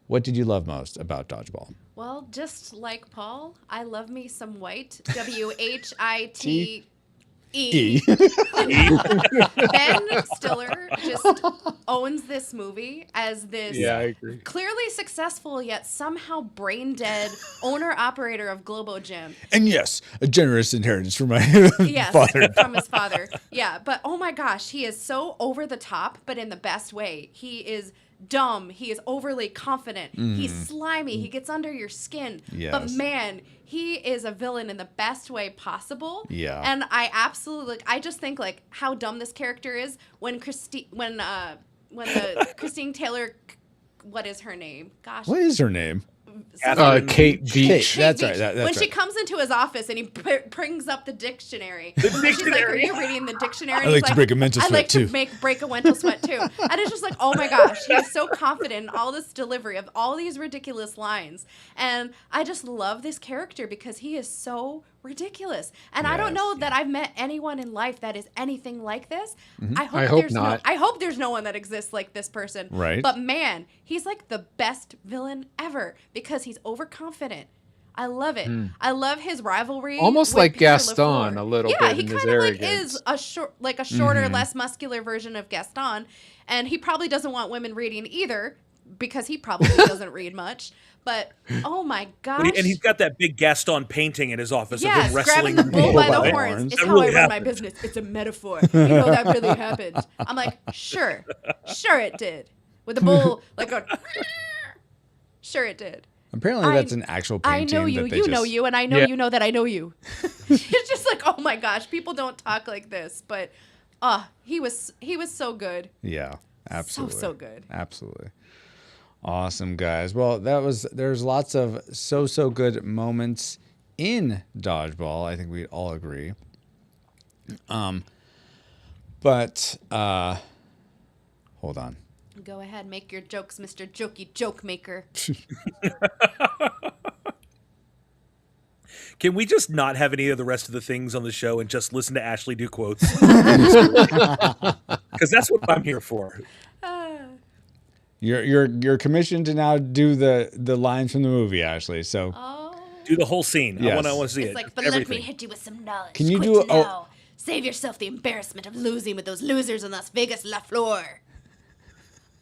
Speaker 1: what did you love most about Dodgeball?
Speaker 3: Well, just like Paul, I love me some white. WHITE. Ben Stiller just owns this movie as this clearly successful yet somehow brain dead owner-operator of Globo Gym.
Speaker 1: And yes, a generous inheritance from my father.
Speaker 3: From his father. Yeah, but oh my gosh, he is so over the top, but in the best way. He is dumb. He is overly confident. He's slimy. He gets under your skin.
Speaker 1: Yes.
Speaker 3: But man, he is a villain in the best way possible.
Speaker 1: Yeah.
Speaker 3: And I absolutely, I just think like how dumb this character is when the Christine Taylor, what is her name? Gosh.
Speaker 1: What is her name?
Speaker 2: Kate Beach.
Speaker 1: That's right. That's
Speaker 3: when
Speaker 1: right.
Speaker 3: she comes into his office and he brings up the dictionary. She's like, "Are you reading the dictionary?"
Speaker 1: I like to break a mental sweat too.
Speaker 3: I like to break a mental sweat too. And it's just like, oh my gosh, he is so confident in all this delivery of all these ridiculous lines. And I just love this character because he is so ridiculous. And I don't know that I've met anyone in life that is anything like this. I hope not. I hope there's no one that exists like this person.
Speaker 1: Right.
Speaker 3: But man, he's like the best villain ever because he's overconfident. I love it. I love his rivalry.
Speaker 2: Almost
Speaker 3: with
Speaker 2: like
Speaker 3: Peter
Speaker 2: Gaston
Speaker 3: LaFleur.
Speaker 2: a little
Speaker 3: Yeah,
Speaker 2: bit
Speaker 3: he
Speaker 2: in
Speaker 3: kind
Speaker 2: his
Speaker 3: of
Speaker 2: arrogance.
Speaker 3: like is a shorter, less muscular version of Gaston, and he probably doesn't want women reading either because he probably doesn't read much. But oh my gosh!
Speaker 4: And he's got that big Gaston painting in his office of
Speaker 3: Yes,
Speaker 4: him wrestling
Speaker 3: grabbing the bull by the
Speaker 4: horns.
Speaker 3: horns. It's
Speaker 4: That
Speaker 3: how
Speaker 4: really
Speaker 3: I run my
Speaker 4: happened.
Speaker 3: business. It's a metaphor. You know that really happened. I'm like, sure it did. With the bull like going, sure it did.
Speaker 1: Apparently, that's an actual painting.
Speaker 3: I know you. You know you, and I know you know that I know you. It's just like, oh my gosh, people don't talk like this. But, he was so good.
Speaker 1: Yeah, absolutely.
Speaker 3: So good.
Speaker 1: Absolutely. Awesome, guys. Well, there's lots of so good moments in Dodgeball. I think we all agree. But hold on.
Speaker 3: Go ahead, make your jokes, Mr. Jokey Joke Maker.
Speaker 4: Can we just not have any of the rest of the things on the show and just listen to Ashley do quotes? Because that's what I'm here for.
Speaker 1: You're commissioned to now do the lines from the movie, Ashley. So
Speaker 4: do the whole scene.
Speaker 1: Yes.
Speaker 4: I want to see it.
Speaker 3: It's like, but
Speaker 4: Everything.
Speaker 3: let me hit you with some knowledge.
Speaker 1: Can you
Speaker 3: Quick
Speaker 1: do
Speaker 3: to know. Save yourself the embarrassment of losing with those losers in Las Vegas La Flor.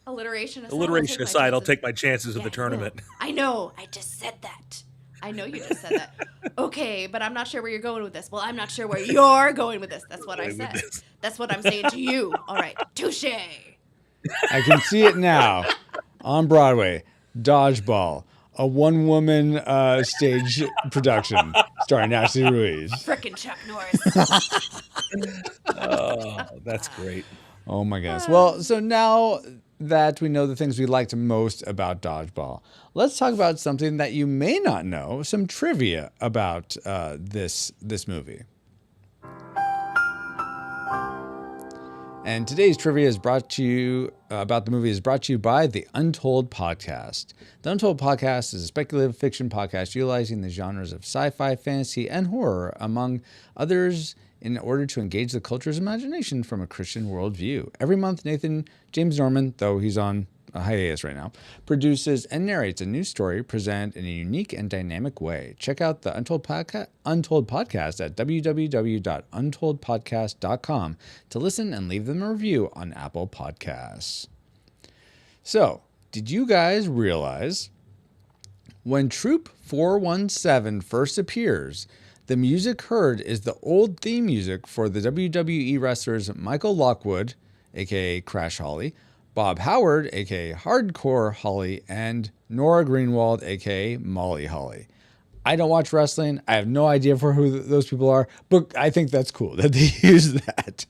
Speaker 3: Alliteration aside,
Speaker 4: I'll take my chances at the tournament.
Speaker 3: I know. I just said that. I know you just said that. Okay, but I'm not sure where you're going with this. Well, I'm not sure where you're going with this. That's what I said. That's what I'm saying to you. All right. Touche.
Speaker 1: I can see it now on Broadway. Dodgeball, a one-woman stage production starring Ashley Ruiz.
Speaker 3: Frickin' Chuck Norris.
Speaker 4: Oh, that's great.
Speaker 1: Oh my gosh. Well, so now that we know the things we liked most about Dodgeball, let's talk about something that you may not know, some trivia about this movie. And today's trivia is brought to you about the movie is brought to you by the Untold Podcast. The Untold Podcast is a speculative fiction podcast utilizing the genres of sci-fi, fantasy, and horror, among others, in order to engage the culture's imagination from a Christian worldview. Every month, Nathan James Norman, though he's on a hiatus right now, produces and narrates a new story presented in a unique and dynamic way. Check out the Untold Podcast at www.untoldpodcast.com to listen and leave them a review on Apple Podcasts. So, did you guys realize when Troop 417 first appears, the music heard is the old theme music for the WWE wrestlers Michael Lockwood, aka Crash Holly, Bob Howard, aka Hardcore Holly, and Nora Greenwald, aka Molly Holly. I don't watch wrestling. I have no idea for who those people are, but I think that's cool that they use that.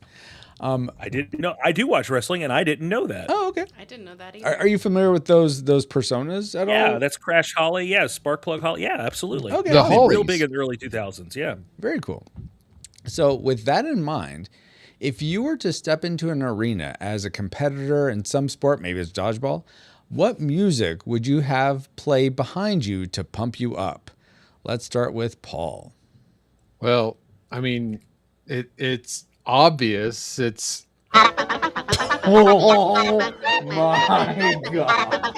Speaker 4: I didn't know. I do watch wrestling, and I didn't know that.
Speaker 1: Oh, okay.
Speaker 3: I didn't know that either.
Speaker 1: Are you familiar with those personas at all?
Speaker 4: Yeah, that's Crash Holly. Yeah, Sparkplug Holly. Yeah, absolutely.
Speaker 1: Okay.
Speaker 2: The
Speaker 4: Real
Speaker 2: Hollies.
Speaker 4: big in the early 2000s. Yeah.
Speaker 1: Very cool. So, with that in mind, if you were to step into an arena as a competitor in some sport, maybe it's dodgeball, what music would you have play behind you to pump you up? Let's start with Paul.
Speaker 2: Well, I mean, it's obvious. It's
Speaker 1: Oh my God.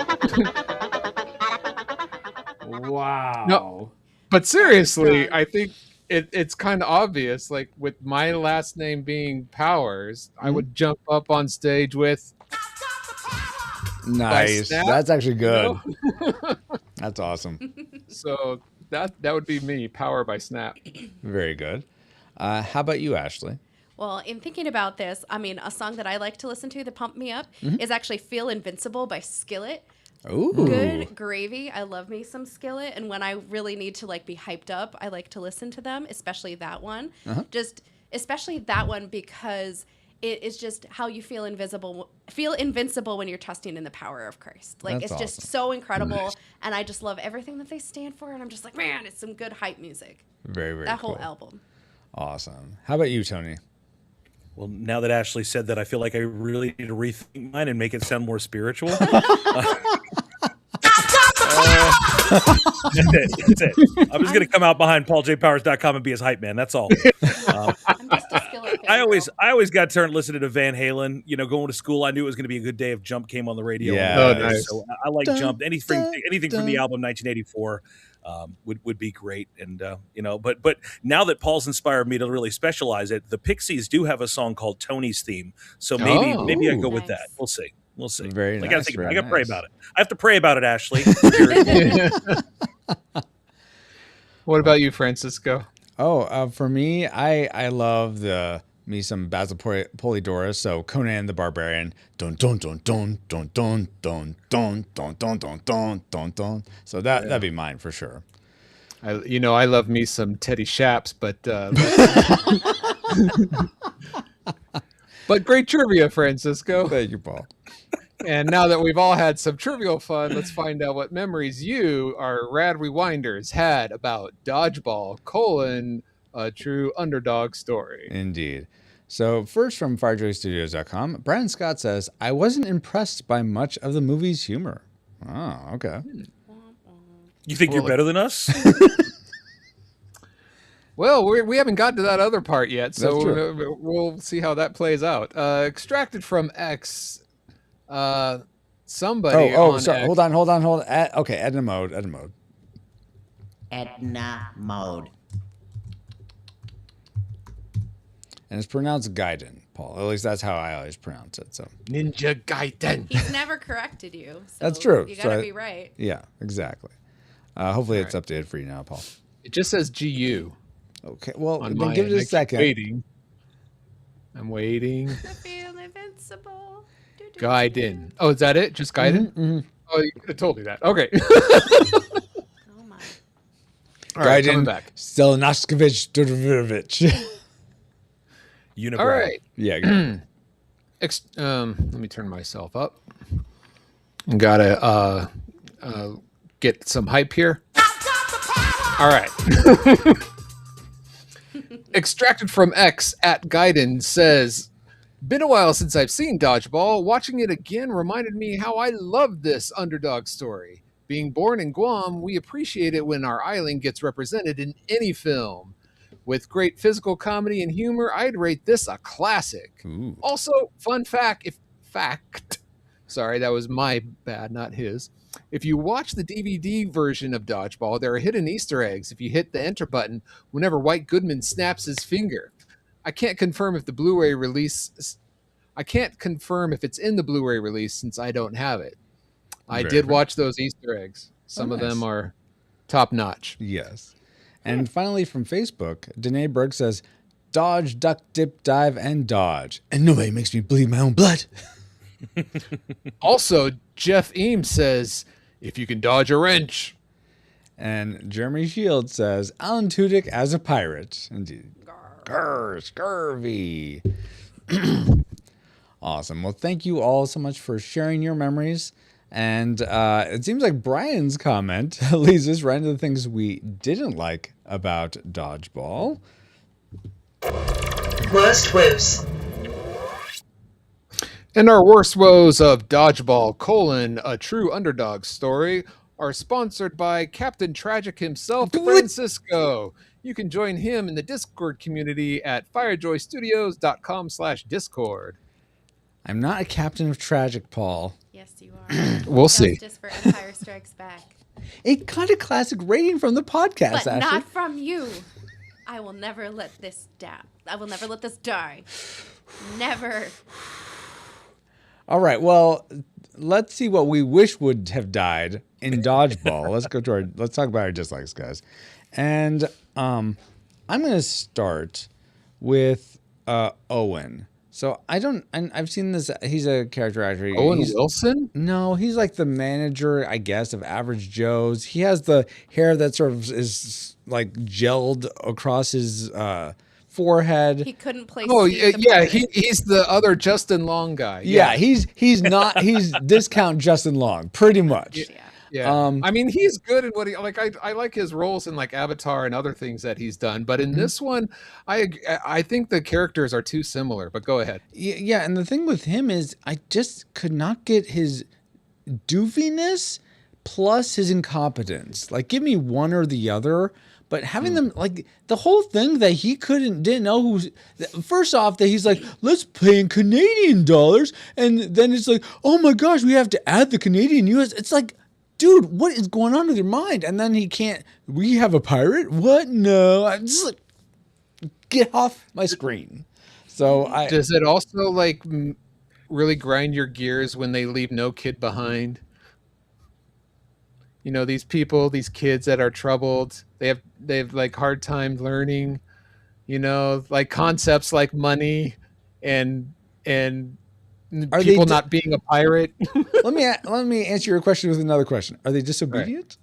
Speaker 1: Wow.
Speaker 2: No. But seriously, I think it's kind of obvious. Like with my last name being Powers, I would jump up on stage with
Speaker 1: Nice.
Speaker 2: Snap,
Speaker 1: That's actually good.
Speaker 2: you know?
Speaker 1: That's awesome.
Speaker 2: So that would be me, Power by Snap.
Speaker 1: Very good. How about you, Ashley?
Speaker 3: Well, in thinking about this, I mean, a song that I like to listen to that pump me up is actually Feel Invincible by Skillet.
Speaker 1: Ooh.
Speaker 3: Good gravy. I love me some Skillet. And when I really need to like be hyped up, I like to listen to them, especially that one. Just especially that one because it is just how you feel invincible when you're trusting in the power of Christ. Like
Speaker 1: That's
Speaker 3: it's just
Speaker 1: awesome.
Speaker 3: so incredible. And I just love everything that they stand for. And I'm just like, man, it's some good hype music.
Speaker 1: Very, very
Speaker 3: That
Speaker 1: cool.
Speaker 3: whole album.
Speaker 1: Awesome. How about you, Tony?
Speaker 4: Well, now that Ashley said that, I feel like I really need to rethink mine and make it sound more spiritual. That's it. I'm just going to come out behind pauljpowers.com and be his hype man. That's all.
Speaker 3: I'm just a Skillet fan.
Speaker 4: I always got turned listening to Van Halen. You know, going to school, I knew it was going to be a good day if Jump came on the radio.
Speaker 1: Yeah.
Speaker 2: Oh, nice.
Speaker 4: So I like Jump. Anything from the album 1984 would be great. And you know, but now that Paul's inspired me to really specialize it, the Pixies do have a song called Tony's Theme. So maybe I go with that. We'll see. We'll see.
Speaker 1: Very
Speaker 4: I
Speaker 1: nice.
Speaker 4: gotta think about it. I gotta
Speaker 1: very
Speaker 4: pray
Speaker 1: nice.
Speaker 4: about it. I have to pray about it, Ashley.
Speaker 2: What about you, Francisco?
Speaker 1: Oh, for me, I love me some Basil Polidorus. So Conan the Barbarian. Dun dun dun dun dun dun dun dun dun dun dun dun dun dun. So that'd be mine for sure.
Speaker 2: I love me some Teddy Shaps, but but great trivia, Francisco.
Speaker 1: Thank you, Paul.
Speaker 2: And now that we've all had some trivial fun, let's find out what memories you, our rad rewinders, had about Dodgeball, a True Underdog Story.
Speaker 1: Indeed. So first from FireJoyStudios.com, Brian Scott says, I wasn't impressed by much of the movie's humor. Oh, okay.
Speaker 4: You think you're better than us?
Speaker 2: Well, we haven't gotten to that other part yet, so
Speaker 1: That's true.
Speaker 2: we'll see how that plays out. Extracted from X, somebody.
Speaker 1: Oh,
Speaker 2: on
Speaker 1: sorry.
Speaker 2: X,
Speaker 1: Hold on. Okay, Edna mode.
Speaker 8: Edna mode.
Speaker 1: And it's pronounced Gaiden, Paul. At least that's how I always pronounce it. So
Speaker 2: Ninja Gaiden.
Speaker 3: He's never corrected you. So
Speaker 1: That's true.
Speaker 3: You gotta
Speaker 1: So
Speaker 3: be right.
Speaker 1: yeah, exactly. Hopefully it's updated for you now, Paul.
Speaker 2: It just says GU.
Speaker 1: Okay, well,
Speaker 2: On
Speaker 1: then
Speaker 2: my
Speaker 1: give it
Speaker 2: end.
Speaker 1: a second.
Speaker 2: I'm waiting.
Speaker 3: I feel invincible.
Speaker 2: Gaiden. Oh, is that it? Just Gaiden?
Speaker 1: Mm-hmm.
Speaker 2: Oh, you could have told me that. Okay.
Speaker 3: Oh my.
Speaker 2: All right, coming
Speaker 1: Gaiden
Speaker 2: back.
Speaker 1: Stelnashkovich Dudorovich.
Speaker 4: Unibrow.
Speaker 2: All right.
Speaker 1: Yeah.
Speaker 2: Let me turn myself up. Gotta get some hype here. All right. Extracted from X at Gaiden says, been a while since I've seen Dodgeball. Watching it again reminded me how I love this underdog story. Being born in Guam, we appreciate it when our island gets represented in any film. With great physical comedy and humor, I'd rate this a classic.
Speaker 1: Ooh.
Speaker 2: Also, fun fact, sorry, that was my bad, not his. If you watch the DVD version of Dodgeball, there are hidden Easter eggs if you hit the enter button whenever White Goodman snaps his finger. I can't confirm if it's in the Blu-ray release since I don't have it. I did watch those Easter eggs. Some of them are top notch.
Speaker 1: Yes. And finally from Facebook, Danae Berg says, dodge, duck, dip, dive, and dodge. And nobody makes me bleed my own blood.
Speaker 2: Also, Jeff Eames says, if you can dodge a wrench.
Speaker 1: And Jeremy Shields says, Alan Tudyk as a pirate. Indeed. Grr, scurvy. Awesome. Well, thank you all so much for sharing your memories. And it seems like Brian's comment leads us right into the things we didn't like about Dodgeball.
Speaker 6: Worst woes.
Speaker 2: And our worst woes of Dodgeball, a True Underdog Story, are sponsored by Captain Tragic himself, Francisco. You can join him in the Discord community at firejoystudios.com/Discord.
Speaker 1: I'm not a captain of tragic, Paul.
Speaker 3: Yes, you are.
Speaker 2: We'll see.
Speaker 3: Justice for Empire Strikes Back.
Speaker 1: A kind of classic rating from the podcast,
Speaker 3: But
Speaker 1: Ashley.
Speaker 3: not from you. I will never let this down. I will never let this die. Never.
Speaker 1: All right. Well, let's see what we wish would have died in Dodgeball. Let's talk about our dislikes, guys. And I'm going to start with Owen. So I've seen this. He's a character actor.
Speaker 2: Owen Wilson?
Speaker 1: No, he's like the manager, I guess, of Average Joe's. He has the hair that sort of is like gelled across his forehead.
Speaker 3: He couldn't play.
Speaker 2: Oh,
Speaker 3: Steve
Speaker 2: yeah, he's the other Justin Long guy.
Speaker 1: Yeah, he's discount Justin Long, pretty much.
Speaker 2: Yeah. I mean, he's good at what he like. I like his roles in like Avatar and other things that he's done, but in this one, I think the characters are too similar. But go ahead.
Speaker 1: Yeah, and the thing with him is, I just could not get his doofiness plus his incompetence. Like, give me one or the other. But having them, like, the whole thing that he didn't know who, first off, that he's like, let's pay in Canadian dollars. And then it's like, oh my gosh, we have to add the Canadian US. It's like, dude, what is going on with your mind? And then we have a pirate? What? No. I'm just like, get off my screen. So
Speaker 2: does it also like really grind your gears when they leave no kid behind? You know, these kids that are troubled, they have like hard time learning, you know, like concepts like money and people not being a pirate.
Speaker 1: Let me answer your question with another question. Are they disobedient?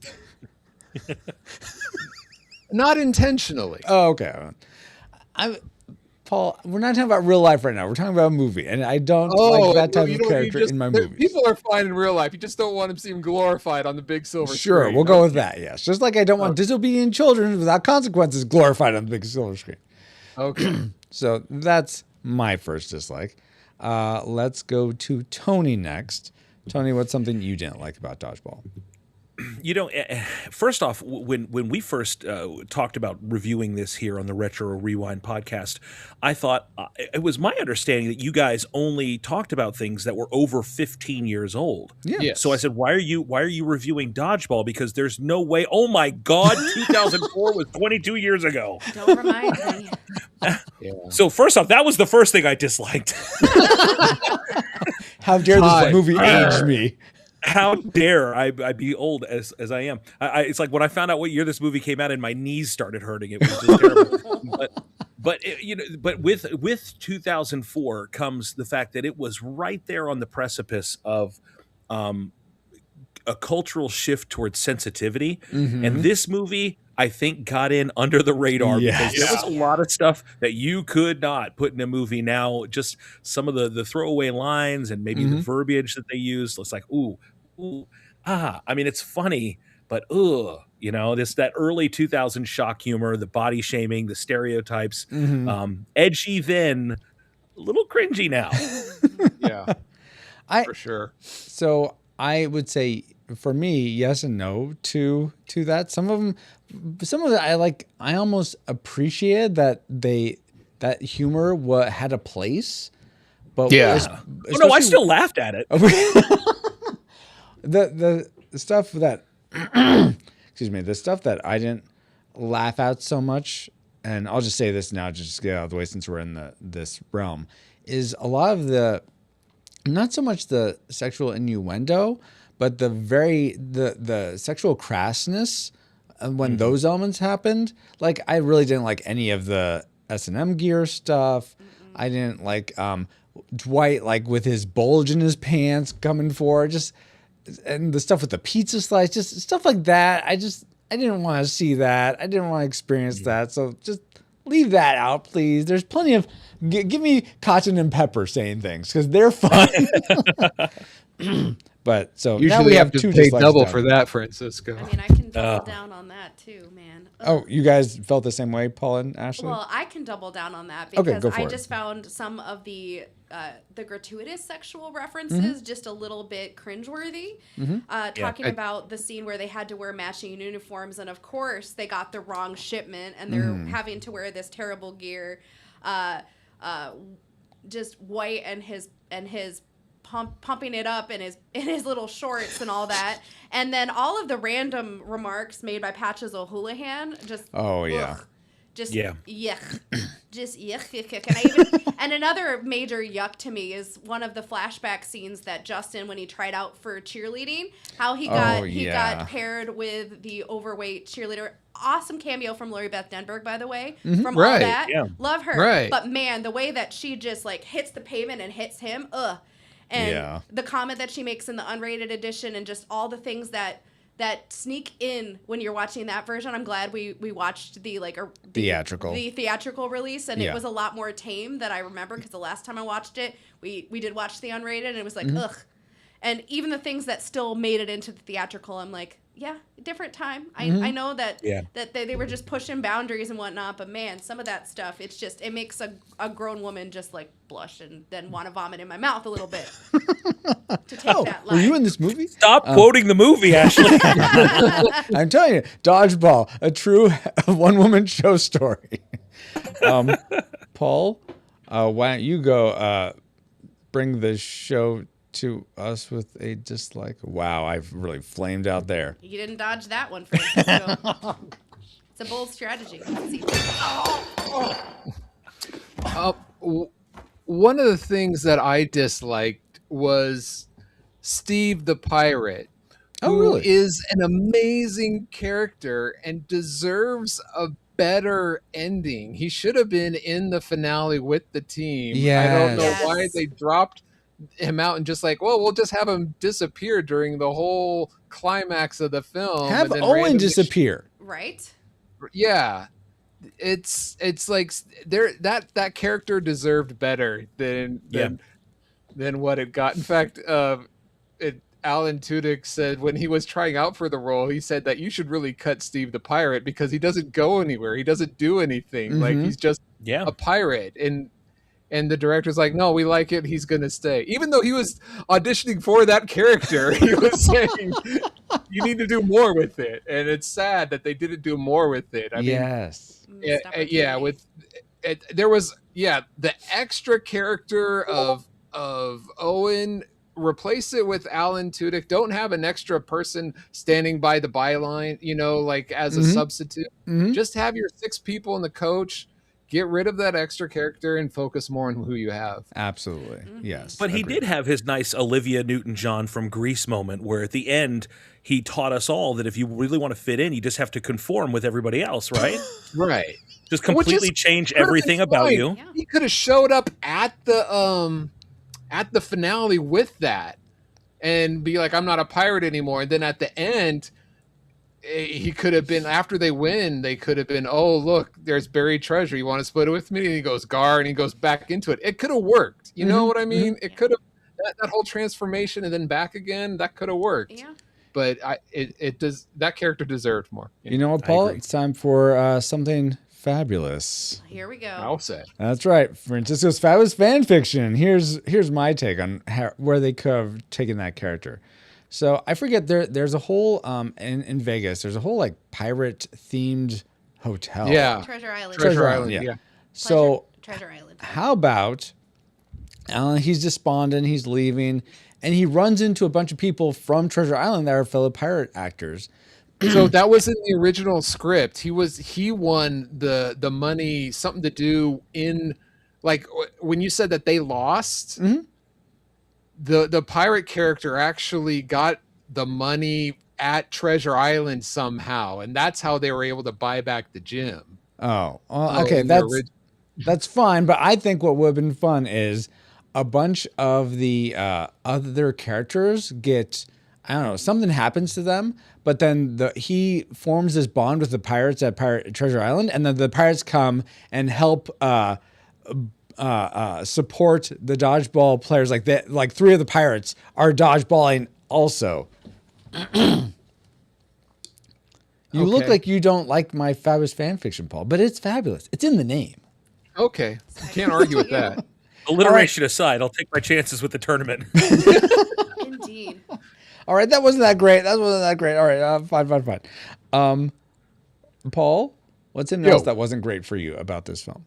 Speaker 2: Right. Not intentionally.
Speaker 1: Oh, okay. Paul, we're not talking about real life right now. We're talking about a movie, and I don't like that type of character in my movies.
Speaker 2: People are fine in real life. You just don't want them to seem glorified on the big silver screen.
Speaker 1: Sure, we'll go with that, yes. Just like I don't want disobedient children without consequences glorified on the big silver screen.
Speaker 2: Okay.
Speaker 1: So that's my first dislike. Let's go to Tony next. Tony, what's something you didn't like about Dodgeball?
Speaker 4: You know, first off, when we first talked about reviewing this here on the Retro Rewind podcast, I thought it was my understanding that you guys only talked about things that were over 15 years old.
Speaker 1: Yeah.
Speaker 2: Yes.
Speaker 4: So I said, why are you reviewing Dodgeball? Because there's no way. Oh my God, 2004 was 22 years ago.
Speaker 3: Don't remind me.
Speaker 2: Yeah.
Speaker 4: So first off, that was the first thing I disliked.
Speaker 1: How dare this movie age me?
Speaker 4: How dare I be old as I am? It's like when I found out what year this movie came out and my knees started hurting. It was just terrible. But with 2004 comes the fact that it was right there on the precipice of a cultural shift towards sensitivity.
Speaker 1: Mm-hmm.
Speaker 4: And this movie, I think, got in under the radar because there was a lot of stuff that you could not put in a movie now. Just some of the throwaway lines and maybe the verbiage that they used. It's like, ooh, ah. I mean, it's funny, but you know, that early 2000 shock humor, the body shaming, the stereotypes, edgy then, a little cringy now.
Speaker 2: Yeah, for sure.
Speaker 1: So I would say, for me, yes and no to that. Some of it I like. I almost appreciated that that humor had a place. But
Speaker 4: no, I still laughed at it.
Speaker 1: The stuff that excuse me, the stuff that I didn't laugh at so much, and I'll just say this now, just to get out of the way since we're in this realm, is a lot of the, not so much the sexual innuendo, but the sexual crassness when those elements happened. Like, I really didn't like any of the S&M gear stuff. I didn't like Dwight, like, with his bulge in his pants coming forward, and the stuff with the pizza slice, just stuff like that. I didn't want to see that. I didn't want to experience that. So just leave that out, please. There's plenty of give me Cotton and Pepper saying things because they're fun. But so
Speaker 2: Usually
Speaker 1: now we have
Speaker 2: to
Speaker 1: two
Speaker 2: pay
Speaker 1: dyslexics
Speaker 2: double
Speaker 1: down.
Speaker 2: for that, Francisco.
Speaker 3: I mean, I can double down on that too, man.
Speaker 1: Oh, you guys felt the same way, Paul and Ashley?
Speaker 3: Well, I can double down on that
Speaker 1: Okay,
Speaker 3: because
Speaker 1: go for
Speaker 3: I
Speaker 1: it.
Speaker 3: just found some of the gratuitous sexual references just a little bit cringeworthy. Talking about the scene where they had to wear matching uniforms, and of course they got the wrong shipment, and they're having to wear this terrible gear, just white and his pumping it up in his little shorts and all that, and then all of the random remarks made by Patches O'Houlihan just yuck. Just yuck. And another major yuck to me is one of the flashback scenes that Justin, when he tried out for cheerleading, how he got paired with the overweight cheerleader. Awesome cameo from Lori Beth Denberg, by the way, from all that. Yeah. Love her.
Speaker 2: Right.
Speaker 3: But man, the way that she just like hits the pavement and hits him, And the comment that she makes in the unrated edition, and just all the things that sneak in when you're watching that version. I'm glad we watched the theatrical release, and it was a lot more tame than I remember, because the last time I watched it, we did watch the unrated, and it was like ugh. And even the things that still made it into the theatrical, I'm like, yeah, different time. I know that they were just pushing boundaries and whatnot, but man, some of that stuff, it makes a grown woman just like blush and then want to vomit in my mouth a little bit to take that line.
Speaker 1: Were you in this movie?
Speaker 4: Stop quoting the movie, Ashley.
Speaker 1: I'm telling you, Dodgeball, a true one-woman show story. Paul, why don't you go bring the show to us with a dislike? Wow, I've really flamed out there.
Speaker 3: You didn't dodge that one, Francisco. It's a bold strategy.
Speaker 2: One of the things that I disliked was Steve the Pirate, who is an amazing character and deserves a better ending. He should have been in the finale with the team. I don't know why they dropped him out and just like, well, we'll just have him disappear during the whole climax of the film.
Speaker 1: Have Owen disappear.
Speaker 3: Right?
Speaker 2: Yeah. It's like that character deserved better than what it got. In fact, Alan Tudyk said when he was trying out for the role, he said that you should really cut Steve the Pirate because he doesn't go anywhere. He doesn't do anything. Like, he's just a pirate. And the director's like, no, we like it. He's going to stay. Even though he was auditioning for that character, he was saying, you need to do more with it. And it's sad that they didn't do more with it. I mean, there was the extra character of Owen. Replace it with Alan Tudyk. Don't have an extra person standing by the byline, like as a substitute. Just have your 6 people and the coach. Get rid of that extra character and focus more on who you have.
Speaker 1: Absolutely. Yes.
Speaker 4: But he did have his nice Olivia Newton-John from Grease moment where at the end he taught us all that if you really want to fit in, you just have to conform with everybody else, right?
Speaker 2: Right.
Speaker 4: Just completely change everything about you.
Speaker 2: Yeah. He could have showed up at the finale with that and be like, I'm not a pirate anymore. And then at the end, he could have been, after they win, they could have been, oh, look, there's buried treasure. You want to split it with me? And he goes, Gar, and he goes back into it. It could have worked. You know what I mean? It could have, that whole transformation and then back again, that could have worked. Yeah. But that character deserved more.
Speaker 1: You know what, Paul? It's time for something fabulous.
Speaker 3: Here we go.
Speaker 2: I'll say.
Speaker 1: That's right. Francisco's Fabulous Fan Fiction. Here's my take on where they could have taken that character. So I forget there's a whole in Vegas. There's a whole like pirate themed hotel.
Speaker 2: Yeah,
Speaker 3: Treasure Island.
Speaker 2: Treasure Island. Yeah.
Speaker 1: So
Speaker 3: Treasure Island.
Speaker 1: How about Alan? He's despondent. He's leaving, and he runs into a bunch of people from Treasure Island that are fellow pirate actors.
Speaker 2: So that was in the original script. He won the money, something to do in, like when you said that they lost. The pirate character actually got the money at Treasure Island somehow, and that's how they were able to buy back the gym.
Speaker 1: Oh, well, okay, that's fine. But I think what would have been fun is a bunch of the other characters get, I don't know, something happens to them, but then he forms this bond with the pirates at Treasure Island, and then the pirates come and help support the dodgeball players. Like 3 of the pirates are dodgeballing also. You look like you don't like my fabulous fan fiction, Paul, but it's fabulous. It's in the name.
Speaker 2: Okay. You can't argue with that.
Speaker 4: Alliteration aside, I'll take my chances with the tournament.
Speaker 3: Indeed.
Speaker 1: All right, that wasn't that great. All right, fine. Paul, what's something else that wasn't great for you about this film?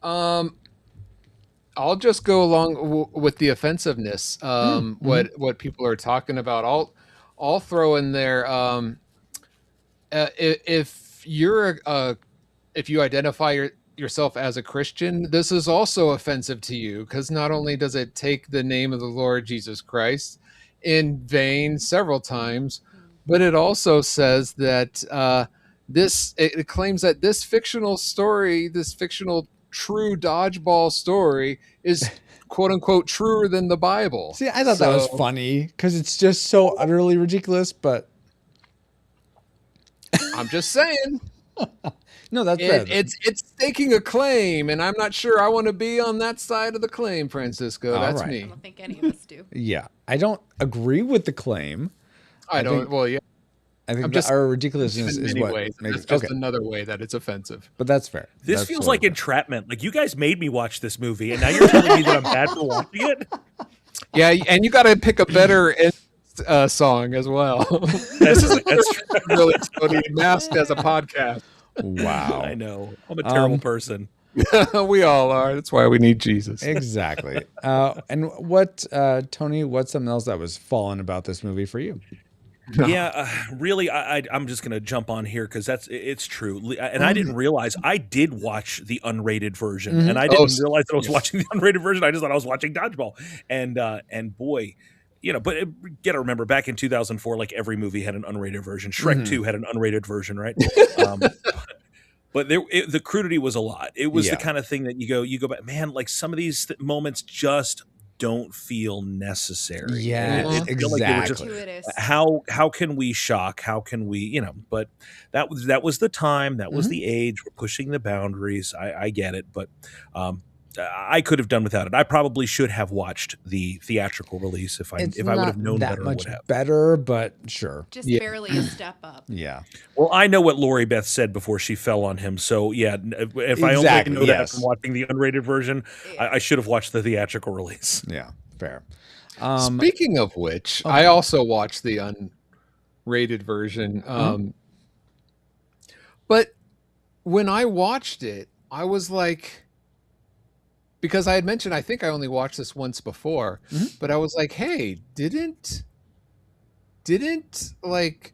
Speaker 2: I'll just go along with the offensiveness. What people are talking about. I'll throw in there. If you identify yourself as a Christian, this is also offensive to you, because not only does it take the name of the Lord Jesus Christ in vain several times, but it also says that it claims that this fictional story, this fictional true dodgeball story, is quote unquote truer than the Bible.
Speaker 1: See, I thought that was funny because it's just so utterly ridiculous, but
Speaker 2: I'm just saying.
Speaker 1: No, that's fair.
Speaker 2: It's staking a claim, and I'm not sure I want to be on that side of the claim, Francisco. That's me.
Speaker 3: I don't think any of us do.
Speaker 1: Yeah, I don't agree with the claim.
Speaker 2: I think
Speaker 1: our ridiculousness is what makes
Speaker 2: it's just another way that it's offensive.
Speaker 1: But that's fair.
Speaker 4: This feels like entrapment. Like, you guys made me watch this movie, and now you're telling me that I'm bad for watching it?
Speaker 2: Yeah, and you got to pick a better song as well. This is really Tony masked as a podcast.
Speaker 1: Wow.
Speaker 4: I know. I'm a terrible person.
Speaker 2: We all are. That's why we need Jesus.
Speaker 1: Exactly. And Tony, what's something else that was fallen about this movie for you?
Speaker 4: Yeah, really, I'm just going to jump on here because it's true. And I didn't realize I did watch the unrated version, and I didn't realize that I was watching the unrated version. I just thought I was watching Dodgeball. And boy, but you got to remember, back in 2004, like, every movie had an unrated version. Shrek 2 had an unrated version, right? But the crudity was a lot. It was the kind of thing that you go back, man, like, some of these moments just don't feel necessary.
Speaker 1: Yeah, exactly.
Speaker 4: Like, how can we shock? How can we, but that was the time, that was the age. We're pushing the boundaries. I get it, but I could have done without it. I probably should have watched the theatrical release if I would have known
Speaker 1: that
Speaker 4: better.
Speaker 1: Much better, but sure,
Speaker 3: just barely a step up.
Speaker 1: Yeah.
Speaker 4: Well, I know what Lori Beth said before she fell on him. So yeah, if I only know that from watching the unrated version, I should have watched the theatrical release.
Speaker 1: Yeah, fair.
Speaker 2: Speaking of which, I also watched the unrated version. But when I watched it, I was like, because I had mentioned, I think I only watched this once before, but I was like, hey, didn't like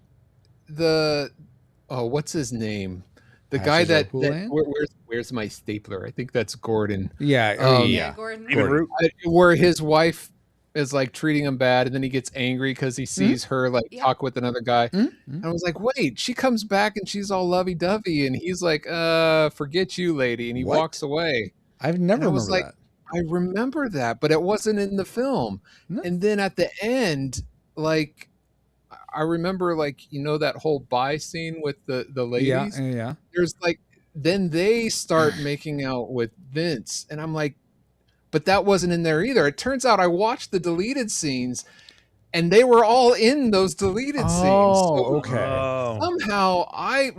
Speaker 2: what's his name? The guy that where's my stapler? I think that's Gordon.
Speaker 1: Yeah.
Speaker 3: Gordon.
Speaker 2: Where his wife is like treating him bad, and then he gets angry because he sees her talk with another guy. And I was like, wait, she comes back and she's all lovey-dovey, and he's like, forget you, lady, and he walks away.
Speaker 1: I've never remembered that.
Speaker 2: I remember that, but it wasn't in the film. No. And then at the end, like, I remember, like, that whole buy scene with the ladies.
Speaker 1: Yeah.
Speaker 2: There's like, then they start making out with Vince, and I'm like, but that wasn't in there either. It turns out I watched the deleted scenes, and they were all in those deleted scenes. So
Speaker 1: Okay.
Speaker 2: Somehow,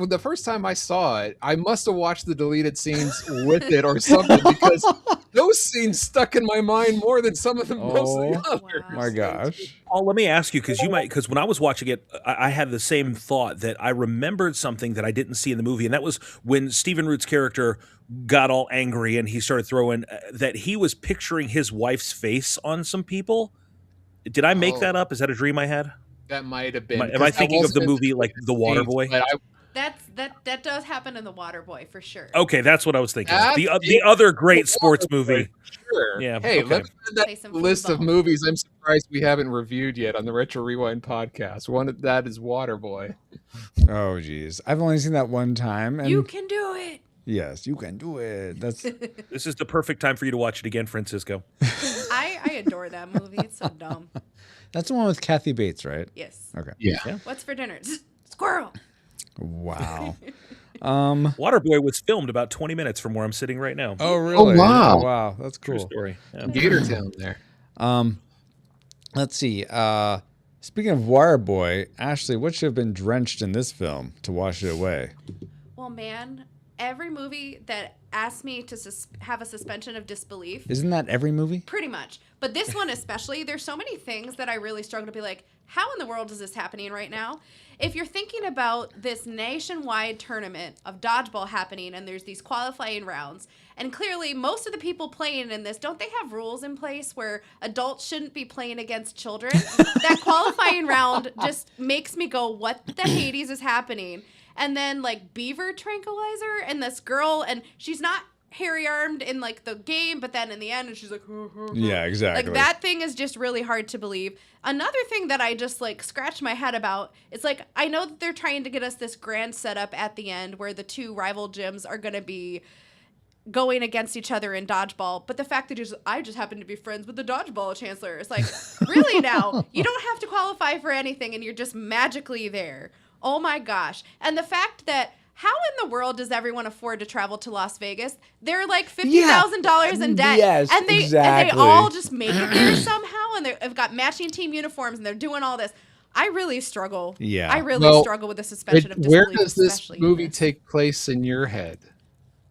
Speaker 2: the first time I saw it, I must have watched the deleted scenes with it or something, because those scenes stuck in my mind more than some of the most of the others.
Speaker 1: My gosh.
Speaker 4: Oh, let me ask you, because when I was watching it, I had the same thought, that I remembered something that I didn't see in the movie, and that was when Stephen Root's character got all angry and he started throwing that he was picturing his wife's face on some people. Did I make that up? Is that a dream I had?
Speaker 2: That might have been.
Speaker 4: Am I thinking of the movie like The Waterboy?
Speaker 3: That does happen in The Waterboy for sure.
Speaker 4: Okay, that's what I was thinking. The other great sports movie.
Speaker 2: Sure.
Speaker 4: Yeah.
Speaker 2: Hey,
Speaker 4: okay.
Speaker 2: let's add that list of movies I'm surprised we haven't reviewed yet on the Retro Rewind podcast. One of that is Waterboy.
Speaker 1: Oh, geez. I've only seen that one time. And
Speaker 3: you can do it.
Speaker 1: Yes, you can do it.
Speaker 4: This is the perfect time for you to watch it again, Francisco.
Speaker 3: I adore that movie. It's so dumb.
Speaker 1: That's the one with Kathy Bates, right?
Speaker 3: Yes.
Speaker 1: Okay.
Speaker 2: Yeah.
Speaker 3: What's for dinner? Squirrel.
Speaker 1: Wow.
Speaker 4: Waterboy was filmed about 20 minutes from where I'm sitting right now.
Speaker 1: Oh, really?
Speaker 2: Oh, wow.
Speaker 1: Wow. That's
Speaker 4: True
Speaker 1: cool.
Speaker 4: story. Yeah.
Speaker 2: Gatortown there.
Speaker 1: Let's see. Speaking of Waterboy, Ashley, what should have been drenched in this film to wash it away?
Speaker 3: Well, man, every movie that asks me to have a suspension of disbelief.
Speaker 1: Isn't that every movie?
Speaker 3: Pretty much. But this one especially, there's so many things that I really struggle to be like, how in the world is this happening right now? If you're thinking about this nationwide tournament of dodgeball happening and there's these qualifying rounds, and clearly most of the people playing in this, don't they have rules in place where adults shouldn't be playing against children? That qualifying round just makes me go, what the Hades is happening? And then like beaver tranquilizer and this girl, and she's not hairy armed in like the game, but then in the end, and she's like,
Speaker 1: yeah, exactly.
Speaker 3: Like that thing is just really hard to believe. Another thing that I just like scratch my head about is like, I know that they're trying to get us this grand setup at the end where the two rival gyms are going to be going against each other in dodgeball, but the fact that I just happen to be friends with the dodgeball chancellor, it's like, really now? You don't have to qualify for anything and you're just magically there. Oh my gosh. And the fact that how in the world does everyone afford to travel to Las Vegas? They're like $50,000 in debt.
Speaker 1: Yes,
Speaker 3: and they
Speaker 1: exactly.
Speaker 3: all just make it there somehow, and they've got matching team uniforms and they're doing all this. I really struggle.
Speaker 1: Yeah.
Speaker 3: I really struggle with the suspension of disbelief.
Speaker 2: Where does this movie take place in your head?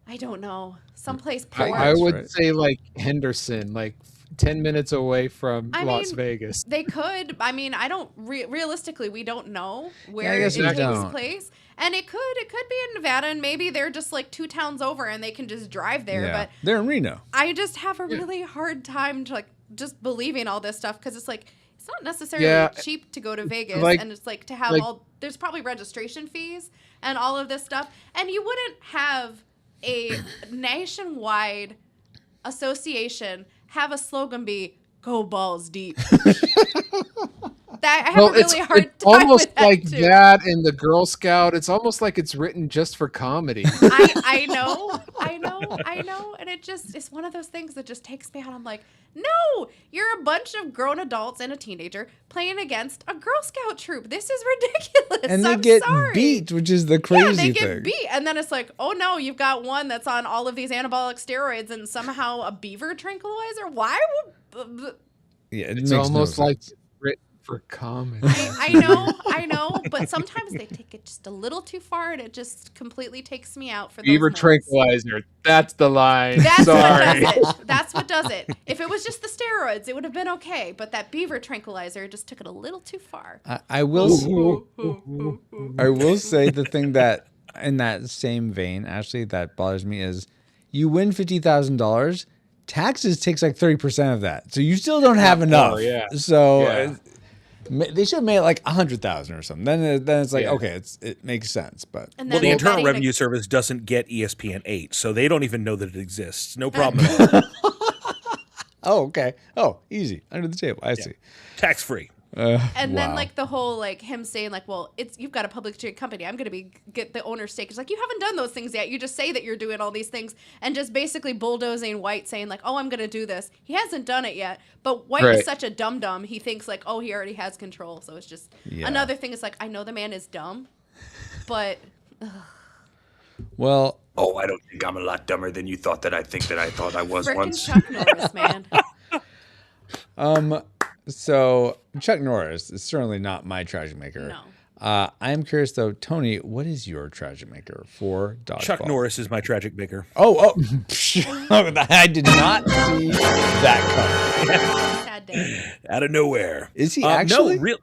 Speaker 3: I don't know. Someplace poor.
Speaker 2: I would say like Henderson, like 10 minutes away from Las Vegas.
Speaker 3: They could. I mean, I don't realistically, we don't know where
Speaker 1: it
Speaker 3: takes place. And it could be in Nevada, and maybe they're just like 2 towns over and they can just drive there.
Speaker 1: Yeah.
Speaker 3: But
Speaker 1: they're in Reno.
Speaker 3: I just have a really hard time to like just believing all this stuff because it's like it's not necessarily cheap to go to Vegas, and it's like to have there's probably registration fees and all of this stuff, and you wouldn't have a nationwide association have a slogan be "Go balls deep." I have a really hard time
Speaker 2: almost
Speaker 3: with that
Speaker 2: like
Speaker 3: too.
Speaker 2: that in the Girl Scout. It's almost like it's written just for comedy.
Speaker 3: I know, and it's one of those things that just takes me out. I'm like, no, you're a bunch of grown adults and a teenager playing against a Girl Scout troop. This is ridiculous.
Speaker 1: And they get beat, which is the crazy thing.
Speaker 3: Yeah, they get beat, and then it's like, oh no, you've got one that's on all of these anabolic steroids and somehow a beaver tranquilizer. Why would?
Speaker 1: Yeah,
Speaker 2: it's almost like written for comedy.
Speaker 3: I know, but sometimes they take it just a little too far, and it just completely takes me out for those
Speaker 2: Beaver
Speaker 3: moments.
Speaker 2: tranquilizer. That's the line.
Speaker 3: That's
Speaker 2: Sorry.
Speaker 3: what does it. That's what does it. If it was just the steroids, it would have been okay. But that beaver tranquilizer just took it a little too far.
Speaker 1: I will say the thing that in that same vein, Ashley, that bothers me is you win $50,000. Taxes takes like 30% of that, so you still don't have enough. So they should have made it like 100,000 or something. Then it's like okay, it makes sense. But
Speaker 4: well, the Internal Revenue Service doesn't get ESPN 8, so they don't even know that it exists. No problem at all.
Speaker 1: Oh, okay. Oh, easy under the table. I see.
Speaker 4: Tax free.
Speaker 3: And then like the whole like him saying like, well, you've got a publicly traded company. I'm gonna get the owner's stake. It's like you haven't done those things yet. You just say that you're doing all these things and just basically bulldozing White, saying like, oh, I'm gonna do this. He hasn't done it yet. But White is such a dum-dum. He thinks like, oh, he already has control. So it's just another thing. Is like, I know the man is dumb, but.
Speaker 1: Well.
Speaker 11: Oh, I don't think I'm a lot dumber than you thought that I thought I was once.
Speaker 3: Chuck Norris, man.
Speaker 1: So Chuck Norris is certainly not my tragic maker.
Speaker 3: No.
Speaker 1: I am curious though, Tony, what is your tragic maker for Dodgeball?
Speaker 4: Chuck Norris is my tragic maker.
Speaker 1: Oh, I did not see that coming.
Speaker 3: Sad day.
Speaker 4: Out of nowhere.
Speaker 1: Is he actually?
Speaker 4: No, real.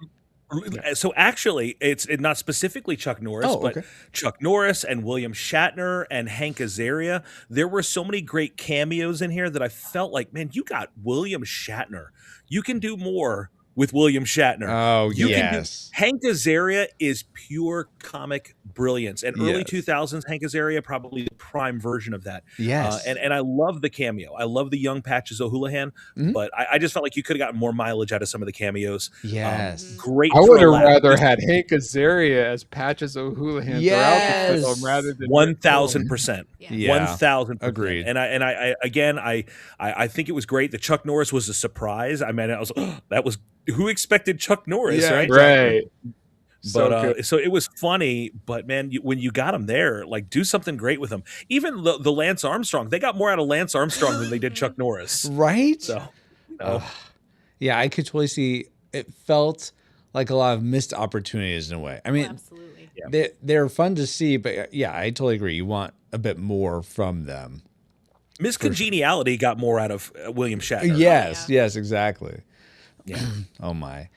Speaker 4: So actually, it's not specifically Chuck Norris, but Chuck Norris and William Shatner and Hank Azaria. There were so many great cameos in here that I felt like, man, you got William Shatner. You can do more with William Shatner.
Speaker 1: Oh, yes.
Speaker 4: Hank Azaria is pure comic brilliance. And early 2000s, Hank Azaria, probably the prime version of that.
Speaker 1: Yes.
Speaker 4: And I love the cameo. I love the young Patches O'Houlihan, but I just felt like you could have gotten more mileage out of some of the cameos.
Speaker 1: Yes.
Speaker 4: Great.
Speaker 2: I would have rather had Hank Azaria as Patches O'Houlihan throughout the film rather than
Speaker 4: 1,000%.
Speaker 1: Yeah.
Speaker 4: 1,000%.
Speaker 1: Agreed.
Speaker 4: And I think it was great that Chuck Norris was a surprise. I mean, I was that was who expected Chuck Norris,
Speaker 1: Yeah,
Speaker 4: right?
Speaker 2: Right.
Speaker 4: But so it was funny, but man, when you got him there, like do something great with him. Even the Lance Armstrong, they got more out of Lance Armstrong than they did Chuck Norris.
Speaker 1: Right?
Speaker 4: So, you know.
Speaker 1: Yeah, I could totally see it felt like a lot of missed opportunities in a way. I mean,
Speaker 3: absolutely.
Speaker 1: they're fun to see, but yeah, I totally agree. You want a bit more from them.
Speaker 4: Miss Congeniality got more out of William Shatner.
Speaker 1: Yes, yes, exactly.
Speaker 4: Yeah.
Speaker 1: Oh my.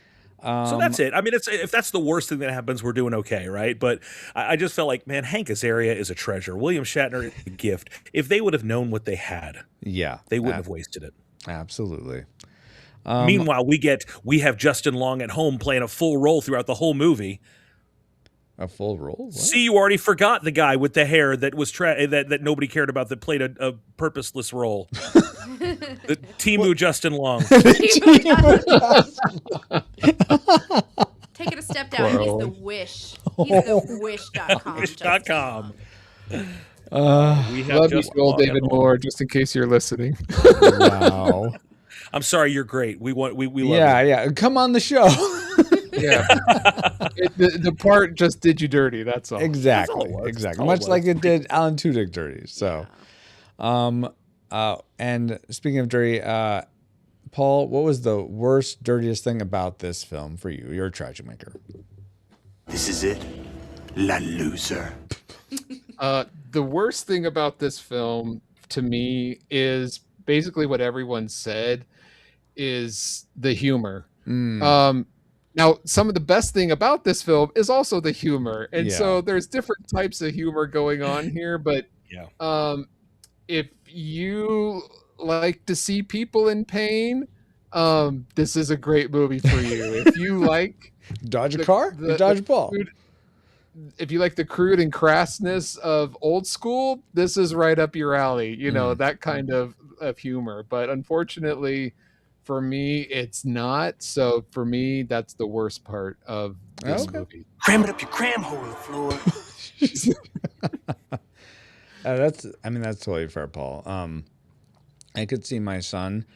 Speaker 4: So that's it. I mean, if that's the worst thing that happens, we're doing okay, right? But I just felt like, man, Hank Azaria is a treasure. William Shatner is a gift. If they would have known what they had, they wouldn't have wasted it.
Speaker 1: Absolutely.
Speaker 4: Meanwhile, we have Justin Long at home playing a full role throughout the whole movie.
Speaker 1: A full role? What?
Speaker 4: See, you already forgot the guy with the hair that was that nobody cared about, that played a purposeless role. The Timu Justin Long.
Speaker 3: Take it a step down. He's the Wish. He's the Wish.com.
Speaker 4: Wish.com.
Speaker 2: We love you, Joel David Moore, just in case you're listening.
Speaker 1: Wow.
Speaker 4: I'm sorry, you're great. We love you.
Speaker 1: Yeah. Come on the show.
Speaker 2: Yeah. The part just did you dirty. That's all.
Speaker 1: Exactly.
Speaker 4: That's all
Speaker 1: Exactly. Much like it did Alan Tudyk dirty. So, and speaking of dirty, Paul, what was the worst, dirtiest thing about this film for you? You're a tragic maker.
Speaker 10: This is it. La loser.
Speaker 2: The worst thing about this film to me is basically what everyone said, is the humor. Now, some of the best thing about this film is also the humor. And so there's different types of humor going on here. But if you like to see people in pain, this is a great movie for you. If you like...
Speaker 1: Dodge a car? Dodge a ball.
Speaker 2: If you like the crude and crassness of old school, this is right up your alley. You know, that kind of humor. But unfortunately... for me, it's not. So for me, that's the worst part of this movie.
Speaker 10: Cram it up your cram hole, LaFleur.
Speaker 1: That's totally fair, Paul. I could see my son.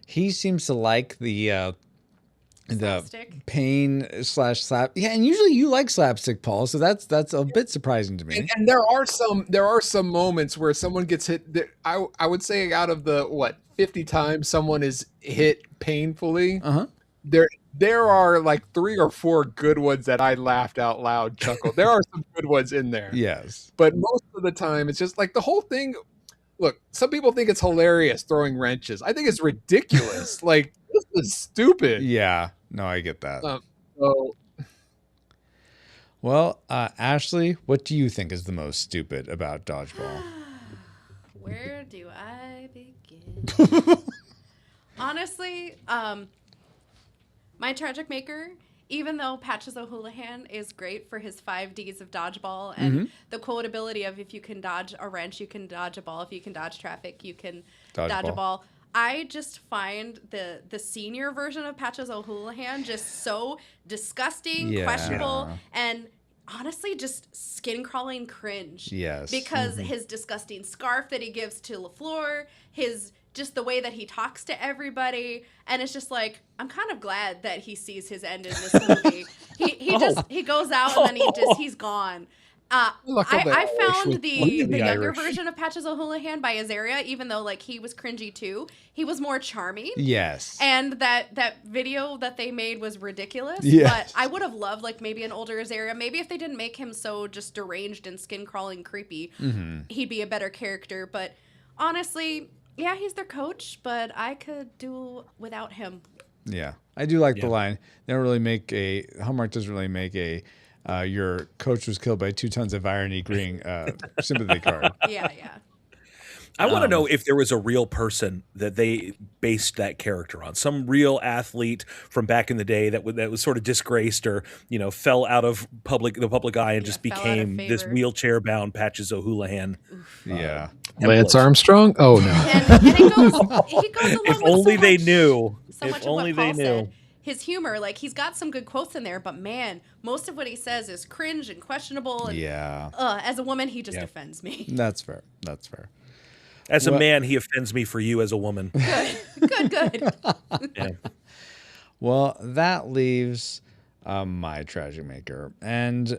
Speaker 1: He seems to like the pain / slap. Yeah, and usually you like slapstick, Paul. So that's a bit surprising to me.
Speaker 2: And there are some moments where someone gets hit. I would say out of the 50 times someone is hit painfully, there are like 3 or 4 good ones that I laughed out loud, chuckled. There are some good ones in there.
Speaker 1: Yes.
Speaker 2: But most of the time it's just like the whole thing. Look, some people think it's hilarious throwing wrenches. I think it's ridiculous. Like, this is stupid.
Speaker 1: Yeah. No, I get that.
Speaker 2: So,
Speaker 1: well, Ashley, what do you think is the most stupid about Dodgeball?
Speaker 3: Where do I begin? Honestly, my tragic maker, even though Patches O'Houlihan is great for his 5 Ds of dodgeball and the quotability of if you can dodge a wrench, you can dodge a ball. If you can dodge traffic, you can dodge a ball. I just find the senior version of Patches O'Houlihan just so disgusting, questionable, and honestly just skin-crawling cringe.
Speaker 1: Yes.
Speaker 3: Because his disgusting scarf that he gives to LaFleur, just the way that he talks to everybody, and it's just like, I'm kind of glad that he sees his end in this movie. He goes out and then he's gone. I found the younger version of Patches O'Houlihan by Azaria, even though like he was cringy too, he was more charming.
Speaker 1: Yes.
Speaker 3: And that video that they made was ridiculous.
Speaker 1: Yes.
Speaker 3: But I would have loved like maybe an older Azaria. Maybe if they didn't make him so just deranged and skin crawling creepy, he'd be a better character. But honestly, yeah, he's their coach, but I could do without him.
Speaker 1: Yeah. I do like the line. They don't really make Hallmark doesn't really make your coach was killed by 2 tons of iron green sympathy card.
Speaker 3: Yeah.
Speaker 4: I want to know if there was a real person that they based that character on, some real athlete from back in the day that was sort of disgraced or fell out of the public eye and just became this wheelchair bound Patches O'Houlihan.
Speaker 1: Yeah,
Speaker 2: Lance Armstrong. Oh no!
Speaker 3: And he goes along
Speaker 4: if
Speaker 3: with
Speaker 4: only
Speaker 3: so
Speaker 4: they
Speaker 3: much,
Speaker 4: knew.
Speaker 3: So
Speaker 4: if
Speaker 3: much
Speaker 4: only
Speaker 3: of what
Speaker 4: they
Speaker 3: Paul
Speaker 4: knew.
Speaker 3: said. His humor, like he's got some good quotes in there, but man, most of what he says is cringe and questionable. And, as a woman, he just offends me.
Speaker 1: That's fair.
Speaker 4: As a man, he offends me for you as a woman.
Speaker 3: Good.
Speaker 4: Yeah.
Speaker 1: Well, that leaves my tragic maker. And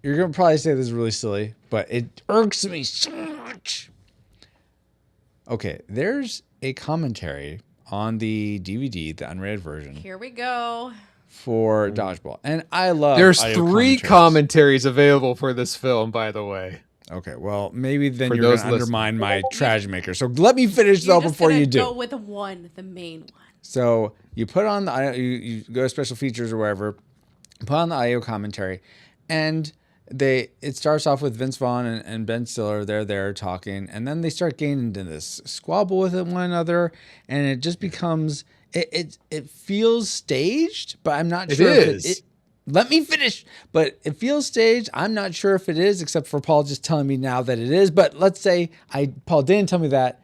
Speaker 1: you're going to probably say this is really silly, but it irks me so much. Okay, there's a commentary on the DVD, the unrated version.
Speaker 3: Here we go.
Speaker 1: For Dodgeball. And I love
Speaker 2: There's
Speaker 1: audio
Speaker 2: 3 commentaries available for this film, by the way.
Speaker 1: Okay, well, maybe then
Speaker 2: For
Speaker 1: you're going
Speaker 2: those
Speaker 1: to undermine my tragic maker. So let me finish though before you do.
Speaker 3: Go with the main one.
Speaker 1: So you put on the you go to special features or wherever, put on the audio commentary, and it starts off with Vince Vaughn and Ben Stiller. They're there talking, and then they start getting into this squabble with one another, and it just becomes it feels staged, but I'm not sure if it let me finish. But it feels staged. I'm not sure if it is, except for Paul just telling me now that it is. But let's say Paul didn't tell me that.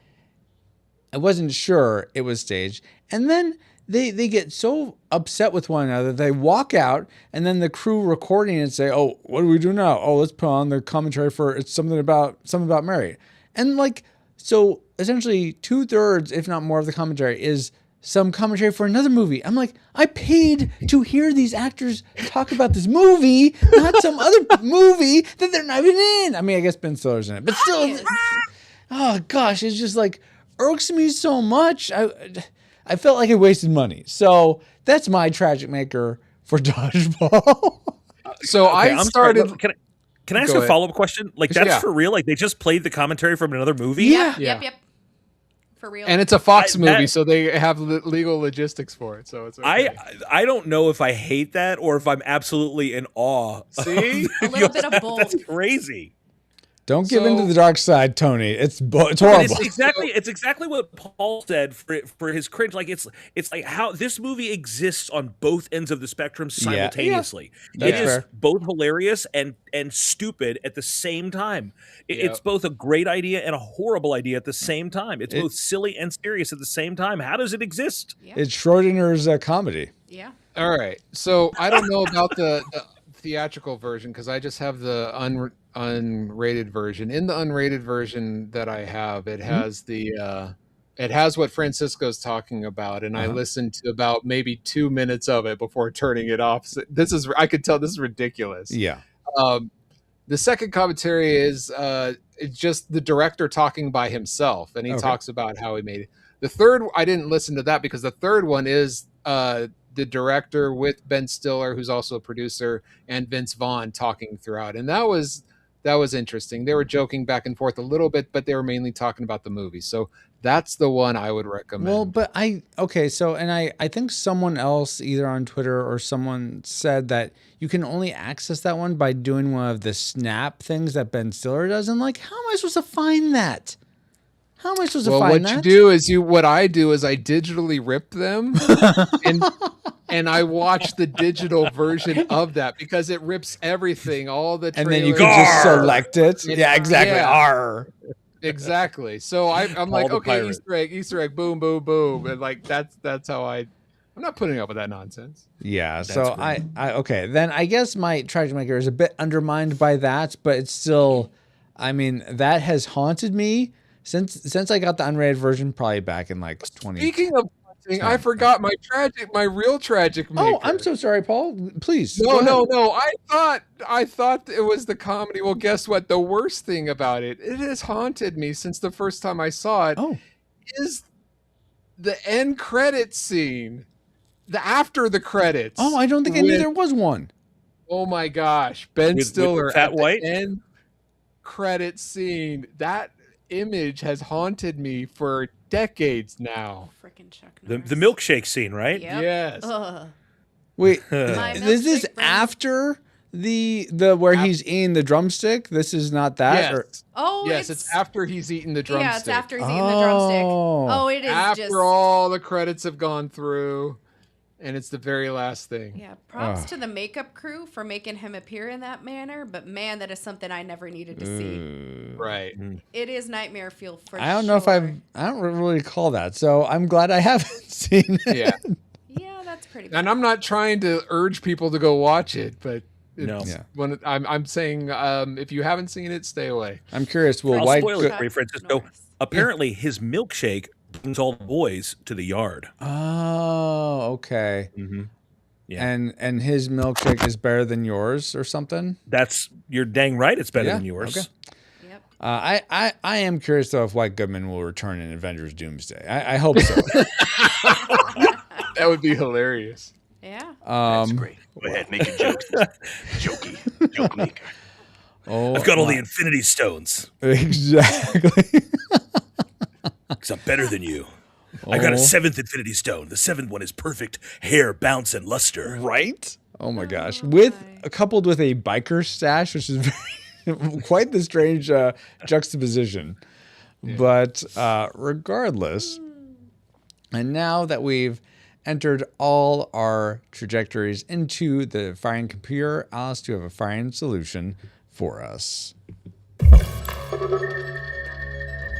Speaker 1: I wasn't sure it was staged. And then they get so upset with one another. They walk out, and then the crew recording it say, "Oh, what do we do now? Oh, let's put on the commentary for it's something about Mary." And like, so essentially 2/3, if not more, of the commentary is some commentary for another movie. I'm like, I paid to hear these actors talk about this movie, not some other movie that they're not even in. I mean, I guess Ben Stiller's in it, but still, oh gosh, it's just like irks me so much. I felt like I wasted money. So that's my tragic maker for Dodgeball.
Speaker 2: So
Speaker 4: okay,
Speaker 2: I started.
Speaker 4: Sorry, can I ask a follow-up question? Like, that's for real? Like, they just played the commentary from another movie?
Speaker 3: Yeah. Yep. For real.
Speaker 2: And it's a Fox movie, so they have legal logistics for it. So it's okay.
Speaker 4: I don't know if I hate that or if I'm absolutely in awe.
Speaker 2: See?
Speaker 3: A little bit of both.
Speaker 4: That's crazy.
Speaker 1: Don't give in to the dark side, Tony. It's horrible.
Speaker 4: It's exactly what Paul said for his cringe. Like it's like how this movie exists on both ends of the spectrum simultaneously.
Speaker 1: Yeah.
Speaker 4: It is both hilarious and stupid at the same time. It's both a great idea and a horrible idea at the same time. It's both silly and serious at the same time. How does it exist?
Speaker 3: Yeah.
Speaker 1: It's Schrodinger's comedy.
Speaker 3: Yeah.
Speaker 2: All right. So I don't know about the theatrical version because I just have the unrated version. In the unrated version that I have, it has it has what Francisco's talking about, and I listened to about maybe 2 minutes of it before turning it off. So I could tell this is ridiculous.
Speaker 1: Yeah.
Speaker 2: The second commentary is it's just the director talking by himself, and he talks about how he made it. The third, I didn't listen to that because the third one is the director with Ben Stiller, who's also a producer, and Vince Vaughn talking throughout. And that was interesting. They were joking back and forth a little bit, but they were mainly talking about the movie. So that's the one I would recommend.
Speaker 1: Well, but I think someone else, either on Twitter or someone, said that you can only access that one by doing one of the snap things that Ben Stiller does. And like, how am I supposed to find that? How am I supposed to find that?
Speaker 2: Well, what you do is what I do is I digitally rip them and I watch the digital version of that because it rips everything, all the trailers.
Speaker 1: And then you can just select it. Yeah, exactly.
Speaker 2: Yeah. Exactly. So I'm like, okay, Easter egg, boom, boom, boom. And like, that's how I'm not putting up with that nonsense.
Speaker 1: Yeah. So I okay. Then I guess my tragic maker is a bit undermined by that, but it's still, I mean, that has haunted me since I got the unrated version, probably back in like 20.
Speaker 2: Speaking of haunting, I forgot my real tragic maker.
Speaker 1: Oh, I'm so sorry, Paul. Please.
Speaker 2: No. I thought it was the comedy. Well, guess what? The worst thing about it has haunted me since the first time I saw it. Is the end credits scene, the after the credits.
Speaker 1: Oh, I don't think I knew there was one.
Speaker 2: Oh my gosh, Ben Stiller
Speaker 4: with Fat White
Speaker 2: end credit scene. That image has haunted me for decades now.
Speaker 3: Freaking Chuck
Speaker 4: Norris. The milkshake scene, right?
Speaker 3: Yep.
Speaker 2: Yes.
Speaker 1: Wait, is this after the where he's eating the drumstick? This is not that?
Speaker 2: Yes. Yes, it's after he's eaten the drumstick.
Speaker 3: Yeah, it's after he's eaten the drumstick. Oh, it is
Speaker 2: after all the credits have gone through. And it's the very last thing.
Speaker 3: Yeah, props to the makeup crew for making him appear in that manner. But man, that is something I never needed to see.
Speaker 2: Right.
Speaker 3: It is nightmare fuel for sure.
Speaker 1: I don't know if I don't really recall that. So I'm glad I haven't seen it.
Speaker 2: Yeah.
Speaker 3: Yeah, that's pretty bad.
Speaker 2: And I'm not trying to urge people to go watch it, but
Speaker 1: when
Speaker 2: I'm saying if you haven't seen it, stay away.
Speaker 1: I'm curious.
Speaker 4: I'll spoil it for you, Francisco. Apparently, his milkshake brings all the boys to the yard.
Speaker 1: Oh, okay.
Speaker 4: Mm-hmm. Yeah.
Speaker 1: And his milkshake is better than yours or something?
Speaker 4: You're dang right it's better than yours.
Speaker 1: Okay. I am curious though if White Goodman will return in Avengers Doomsday. I hope so.
Speaker 2: That would be hilarious.
Speaker 3: Yeah.
Speaker 10: That's great. Go ahead, make a joke. Jokey. Joke maker.
Speaker 1: Oh,
Speaker 4: I've got all the Infinity Stones.
Speaker 1: Exactly.
Speaker 4: Because I'm better than you. I got a 7th Infinity Stone. The 7th one is perfect hair, bounce, and luster.
Speaker 1: Right? Oh my gosh. Coupled with a biker stash, which is quite the strange juxtaposition. Yeah. But regardless, and now that we've entered all our trajectories into the firing computer, Alice, do you have a firing solution for us?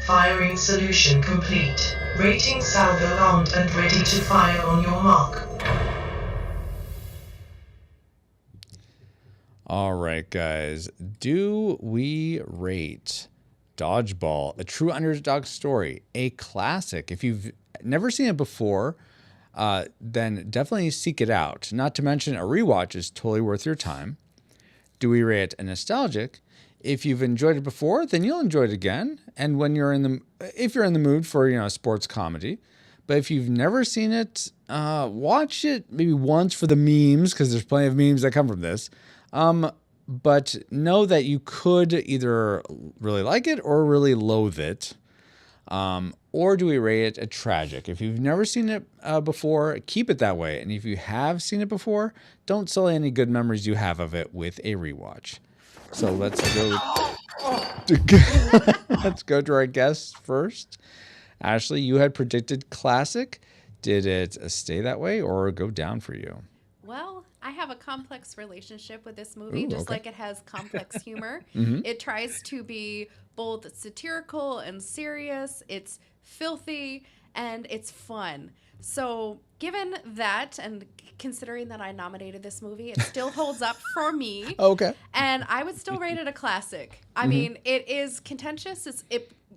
Speaker 6: Firing solution complete. Rating salvo armed and ready to fire on your mark.
Speaker 1: All right, guys. Do we rate Dodgeball, a true underdog story, a classic? If you've never seen it before, then definitely seek it out. Not to mention a rewatch is totally worth your time. Do we rate it a nostalgic? If you've enjoyed it before, then you'll enjoy it again. And when if you're in the mood for, a sports comedy. But if you've never seen it, watch it maybe once for the memes, because there's plenty of memes that come from this. But know that you could either really like it or really loathe it. Or do we rate it a tragic? If you've never seen it before, keep it that way. And if you have seen it before, don't sully any good memories you have of it with a rewatch. So let's go to our guests first. Ashley, you had predicted classic. Did it stay that way or go down for you?
Speaker 3: Well, I have a complex relationship with this movie, like it has complex humor. It tries to be both satirical and serious. It's filthy and it's fun. So given that, and considering that I nominated this movie, it still holds up for me.
Speaker 1: Okay.
Speaker 3: And I would still rate it a classic. I mean, it is contentious.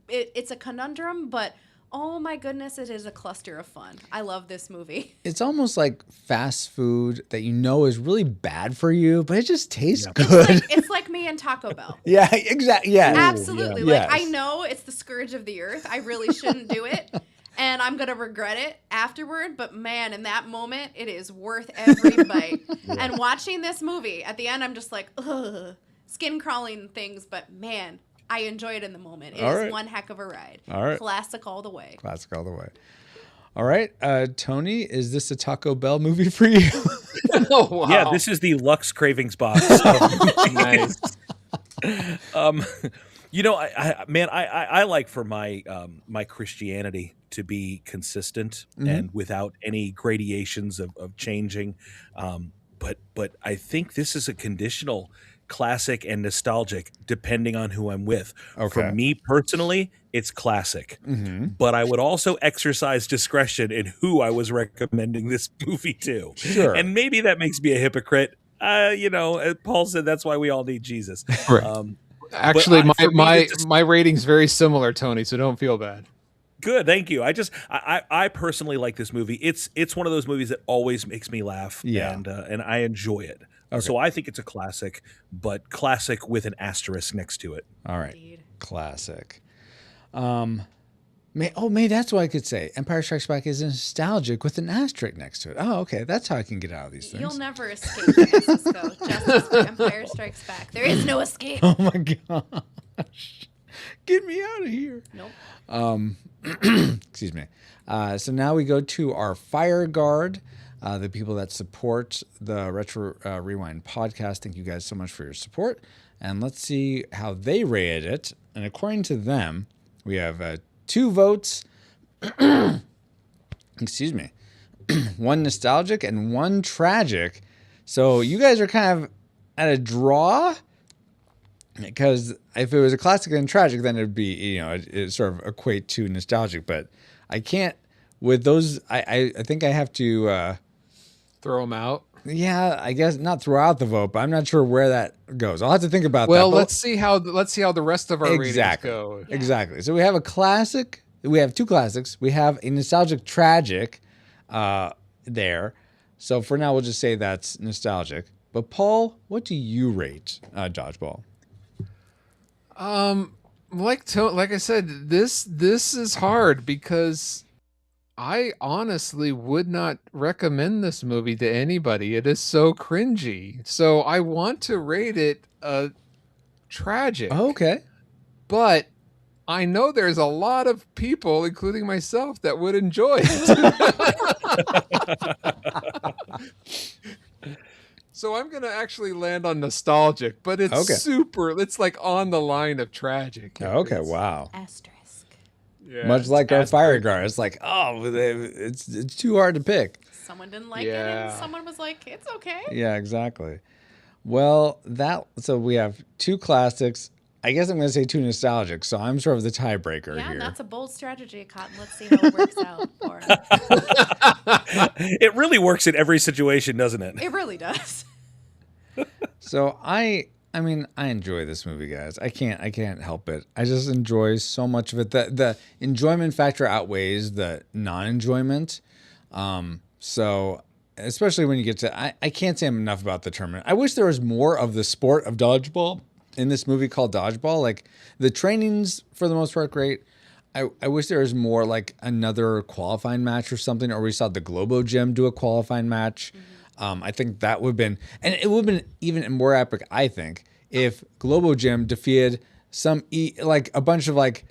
Speaker 3: It's a conundrum, but oh my goodness, it is a cluster of fun. I love this movie.
Speaker 1: It's almost like fast food that is really bad for you, but it just tastes good.
Speaker 3: It's like me and Taco Bell.
Speaker 1: Yeah, exactly. Yeah.
Speaker 3: Absolutely.
Speaker 1: Yeah.
Speaker 3: Like, I know it's the scourge of the earth. I really shouldn't do it. And I'm going to regret it afterward. But man, in that moment, it is worth every bite. And watching this movie, at the end, I'm just like, ugh, skin crawling things. But man, I enjoy it in the moment. It is one heck of a ride.
Speaker 1: All right.
Speaker 3: Classic all the way.
Speaker 1: Classic all the way. All right. Tony, is this a Taco Bell movie for you?
Speaker 2: Oh, wow.
Speaker 4: Yeah, this is the Lux Cravings box.
Speaker 2: Nice.
Speaker 4: I like for my Christianity to be consistent and without any gradations of changing. But I think this is a conditional classic and nostalgic depending on who I'm with.
Speaker 1: Okay.
Speaker 4: For me personally, it's classic. But I would also exercise discretion in who I was recommending this movie to.
Speaker 1: Sure.
Speaker 4: And maybe that makes me a hypocrite. Paul said that's why we all need Jesus.
Speaker 2: Right. Actually, my rating's very similar, Tony, so don't feel bad.
Speaker 4: Good, thank you. I personally like this movie. It's one of those movies that always makes me laugh, and I enjoy it. Okay. So I think it's a classic, but classic with an asterisk next to it.
Speaker 1: All right, indeed. Classic. Maybe that's what I could say. Empire Strikes Back is nostalgic with an asterisk next to it. Oh, okay, that's how I can get out of these things.
Speaker 3: You'll never escape Francisco. Justice for Empire Strikes Back. There is no escape.
Speaker 1: Oh my gosh. Get me out of here.
Speaker 3: Nope.
Speaker 1: Excuse me. So now we go to our Fire Guard, the people that support the Retro Rewind podcast. Thank you guys so much for your support. And let's see how they rated it. And according to them, we have 2 votes. Excuse me. 1 nostalgic and 1 tragic. So you guys are kind of at a draw. Because if it was a classic and tragic, then it'd be, it sort of equate to nostalgic. But I can't, with those, I think I have to
Speaker 2: throw them out.
Speaker 1: Yeah, I guess not throw out the vote, but I'm not sure where that goes. I'll have to think about that.
Speaker 2: Well, let's see how the rest of our ratings go.
Speaker 1: Yeah. Exactly. So we have a classic we have two classics. We have a nostalgic tragic there. So for now, we'll just say that's nostalgic. But Paul, what do you rate Dodgeball?
Speaker 2: Like I said, this is hard because I honestly would not recommend this movie to anybody. It is so cringy. So I want to rate it tragic.
Speaker 1: Oh, okay.
Speaker 2: But I know there's a lot of people, including myself, that would enjoy it. So I'm going to actually land on nostalgic, but it's it's like on the line of tragic.
Speaker 1: Okay, wow.
Speaker 3: Asterisk.
Speaker 2: Yeah,
Speaker 1: much like our fire guard. It's like, it's too hard to pick.
Speaker 3: Someone didn't like it, and someone was like, it's okay.
Speaker 1: Yeah, exactly. Well, so we have two classics. I guess I'm going to say two nostalgic, so I'm sort of the tiebreaker here.
Speaker 3: Yeah, that's a bold strategy, Cotton. Let's see how it works out for him.
Speaker 4: It really works in every situation, doesn't it?
Speaker 3: It really does.
Speaker 1: So I enjoy this movie, guys. I can't help it. I just enjoy so much of it. The enjoyment factor outweighs the non-enjoyment. So especially when you get to, I can't say enough about the tournament. I wish there was more of the sport of dodgeball in this movie called Dodgeball. Like the trainings for the most part great. I wish there was more like another qualifying match or something, or we saw the Globo Gym do a qualifying match. I think that would have been, and it would have been even more epic, I think, if Globo Gym defeated like a bunch of like,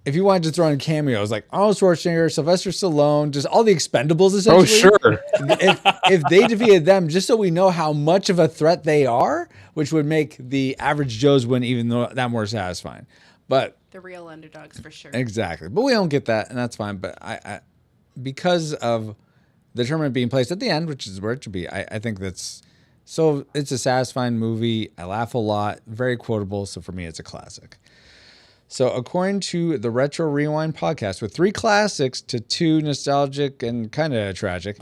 Speaker 1: if you wanted to throw in cameos, like Arnold Schwarzenegger, Sylvester Stallone, just all the Expendables, essentially.
Speaker 2: Oh, sure.
Speaker 1: if they defeated them, just so we know how much of a threat they are, which would make the average Joe's win even that more satisfying. But
Speaker 3: the real underdogs for sure.
Speaker 1: Exactly. But we don't get that, and that's fine. But I because of the tournament being placed at the end, which is where it should be, I think it's a satisfying movie. I laugh a lot, very quotable. So for me, it's a classic. So according to the Retro Rewind podcast, with 3 classics to 2 nostalgic and kind of tragic,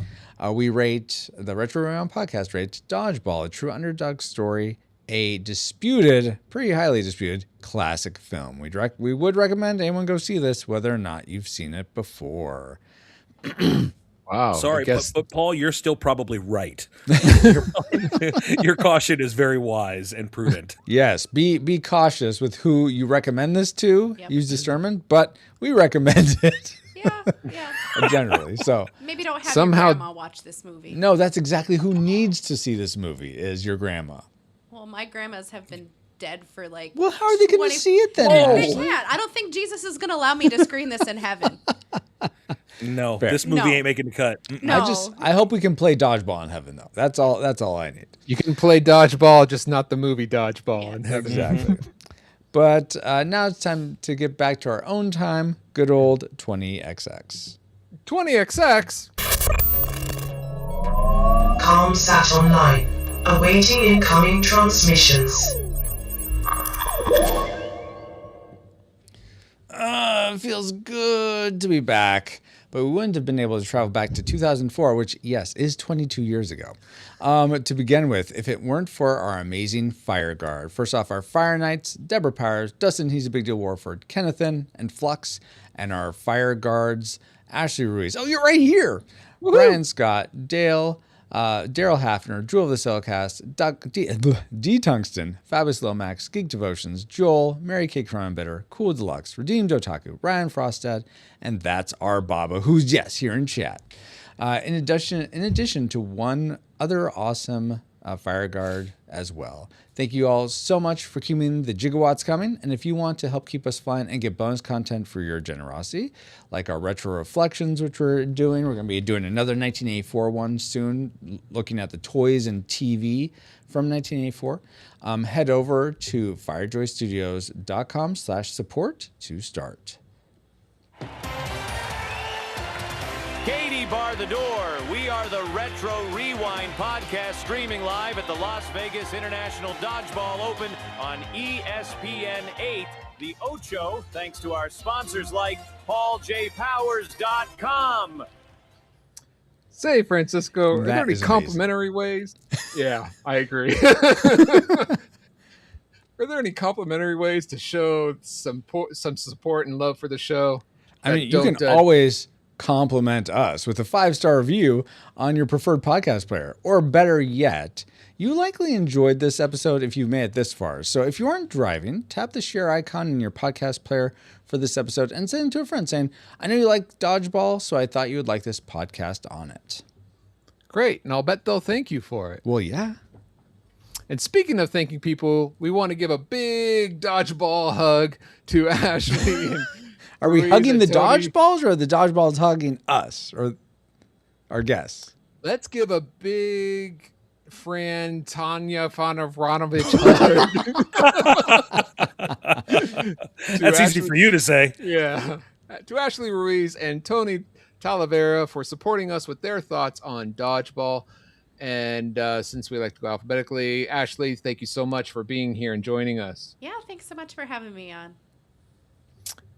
Speaker 1: we rate the Retro Rewind podcast rates Dodgeball, a true underdog story, a disputed, pretty highly disputed classic film. We would recommend anyone go see this, whether or not you've seen it before.
Speaker 2: Wow.
Speaker 4: Sorry, but Paul, you're still probably right. Your caution is very wise and prudent.
Speaker 1: Yes, be cautious with who you recommend this to. Yep. Use discernment, but we recommend it.
Speaker 3: Yeah.
Speaker 1: Generally, so
Speaker 3: maybe don't have your grandma watch this movie.
Speaker 1: No, that's exactly who needs to see this movie is your grandma.
Speaker 3: Well, my grandmas have been dead for like.
Speaker 1: Well, how are they going to see it then?
Speaker 3: They can't. I don't think Jesus is going to allow me to screen this in heaven.
Speaker 4: No, this movie ain't making the cut.
Speaker 3: No.
Speaker 1: I hope we can play Dodgeball in heaven, though. That's all I need.
Speaker 2: You can play Dodgeball, just not the movie Dodgeball in heaven.
Speaker 1: Exactly. But now it's time to get back to our own time. Good old 20XX.
Speaker 2: 20XX.
Speaker 6: Calm sat online, awaiting incoming transmissions.
Speaker 1: It feels good to be back, but we wouldn't have been able to travel back to 2004, which, yes, is 22 years ago. To begin with, if it weren't for our amazing Fire Guard. First off, our Fire Knights, Deborah Powers, Dustin, he's a big deal, Warford, Kennethan, and Flux, and our Fire Guards, Ashley Ruiz. Oh, you're right here. Woo-hoo. Brian Scott, Dale, Daryl Hafner, Jewel of the Cellcast, D Tungsten, Fabulous Lomax, Geek Devotions, Joel, Mary Kay Cronenbitter, Cool Deluxe, Redeemed Otaku, Ryan Frostad, and that's our Baba, who's here in chat. In addition to one other awesome Fire Guard as well. Thank you all so much for keeping the gigawatts coming. And if you want to help keep us flying and get bonus content for your generosity, like our retro reflections, which we're going to be doing another 1984 one soon, looking at the toys and TV from 1984, head over to firejoystudios.com/support to start.
Speaker 12: Katie, bar the door. We are the Retro Rewind podcast, streaming live at the Las Vegas International Dodgeball Open on ESPN 8, the Ocho, thanks to our sponsors like PaulJPowers.com.
Speaker 2: Say, Francisco, are there any complimentary ways? Yeah, I agree. Are there any complimentary ways to show some support and love for the show?
Speaker 1: I mean, you can always compliment us with a 5-star review on your preferred podcast player. Or better yet, you likely enjoyed this episode if you've made it this far. So if you aren't driving, tap the share icon in your podcast player for this episode and send it to a friend saying, I know you like Dodgeball, so I thought you would like this podcast on it.
Speaker 2: Great. And I'll bet they'll thank you for it.
Speaker 1: Well, yeah.
Speaker 2: And speaking of thanking people, we want to give a big Dodgeball hug to Ashley and
Speaker 1: Are we hugging the
Speaker 2: Tony.
Speaker 1: dodgeballs, or are the dodgeballs hugging us or our guests?
Speaker 2: Let's give a big friend Tanya Fonovranovich hug.
Speaker 4: That's easy for you to say.
Speaker 2: Yeah. To Ashley Ruiz and Tony Talavera for supporting us with their thoughts on Dodgeball. And since we like to go alphabetically, Ashley, thank you so much for being here and joining us.
Speaker 3: Yeah, thanks so much for having me on.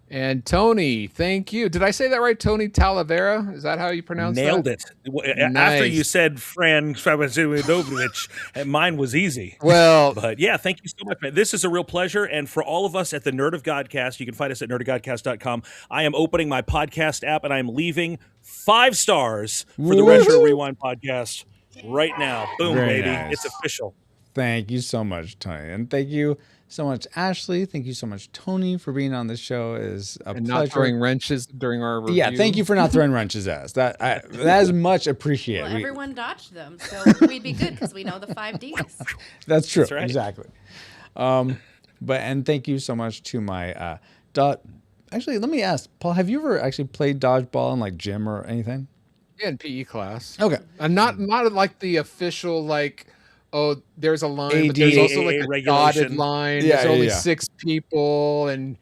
Speaker 2: And Tony, thank you. Did I say that right? Tony Talavera? Is that how you pronounce
Speaker 4: Nailed
Speaker 2: that?
Speaker 4: it.
Speaker 2: Nice.
Speaker 4: After you said Fran Svabazovich, mine was easy.
Speaker 2: Well,
Speaker 4: but yeah, thank you so much, man. This is a real pleasure. And for all of us at the Nerd of Godcast, you can find us at nerdofgodcast.com. I am opening my podcast app and I'm leaving 5 stars for the Retro Rewind podcast right now. Boom,
Speaker 1: Very
Speaker 4: baby.
Speaker 1: nice.
Speaker 4: It's official.
Speaker 1: Thank you so much, Tony. And thank you so much, Ashley. Thank you so much, Tony, for being on the show. Is a
Speaker 2: and
Speaker 1: pleasure.
Speaker 2: not throwing wrenches during our review.
Speaker 1: Yeah, thank you for not throwing wrenches at us. That is much appreciated.
Speaker 3: Well, everyone dodged them, so we'd be good because we know the 5 Ds.
Speaker 1: That's true.
Speaker 4: That's right.
Speaker 1: Exactly. And thank you so much to my Actually, let me ask, Paul, have you ever actually played dodgeball in like gym or anything?
Speaker 2: Yeah, in PE class.
Speaker 1: Okay.
Speaker 2: And not like the official like, oh, there's a line, but
Speaker 1: AD,
Speaker 2: there's also like a
Speaker 4: regulation.
Speaker 2: dotted line.
Speaker 1: Yeah,
Speaker 2: There's only
Speaker 1: yeah.
Speaker 2: 6 people, and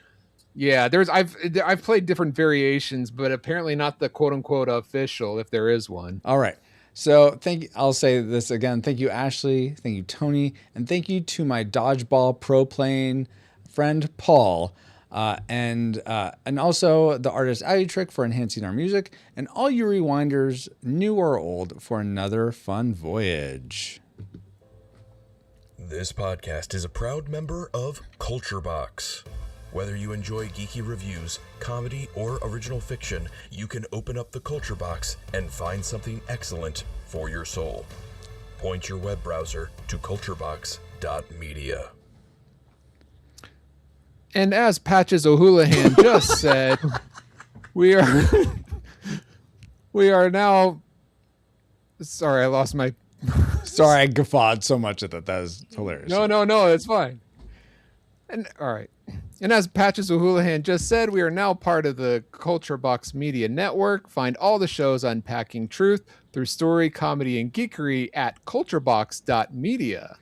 Speaker 2: yeah, I've played different variations, but apparently not the quote unquote official, if there is one.
Speaker 1: All right. So I'll say this again. Thank you, Ashley. Thank you, Tony. And thank you to my dodgeball pro playing friend, Paul. And also the artist Trick for enhancing our music. And all you rewinders, new or old, for another fun voyage.
Speaker 13: This podcast is a proud member of Culture Box. Whether you enjoy geeky reviews, comedy, or original fiction, you can open up the Culture Box and find something excellent for your soul. Point your web browser to culturebox.media.
Speaker 2: And as Patches O'Houlihan just said, we are now. Sorry, I lost my.
Speaker 1: Sorry, I guffawed so much at that. That was hilarious.
Speaker 2: No, that's fine. And all right. And as Patches O'Houlihan just said, we are now part of the Culture Box Media Network. Find all the shows unpacking truth through story, comedy, and geekery at culturebox.media.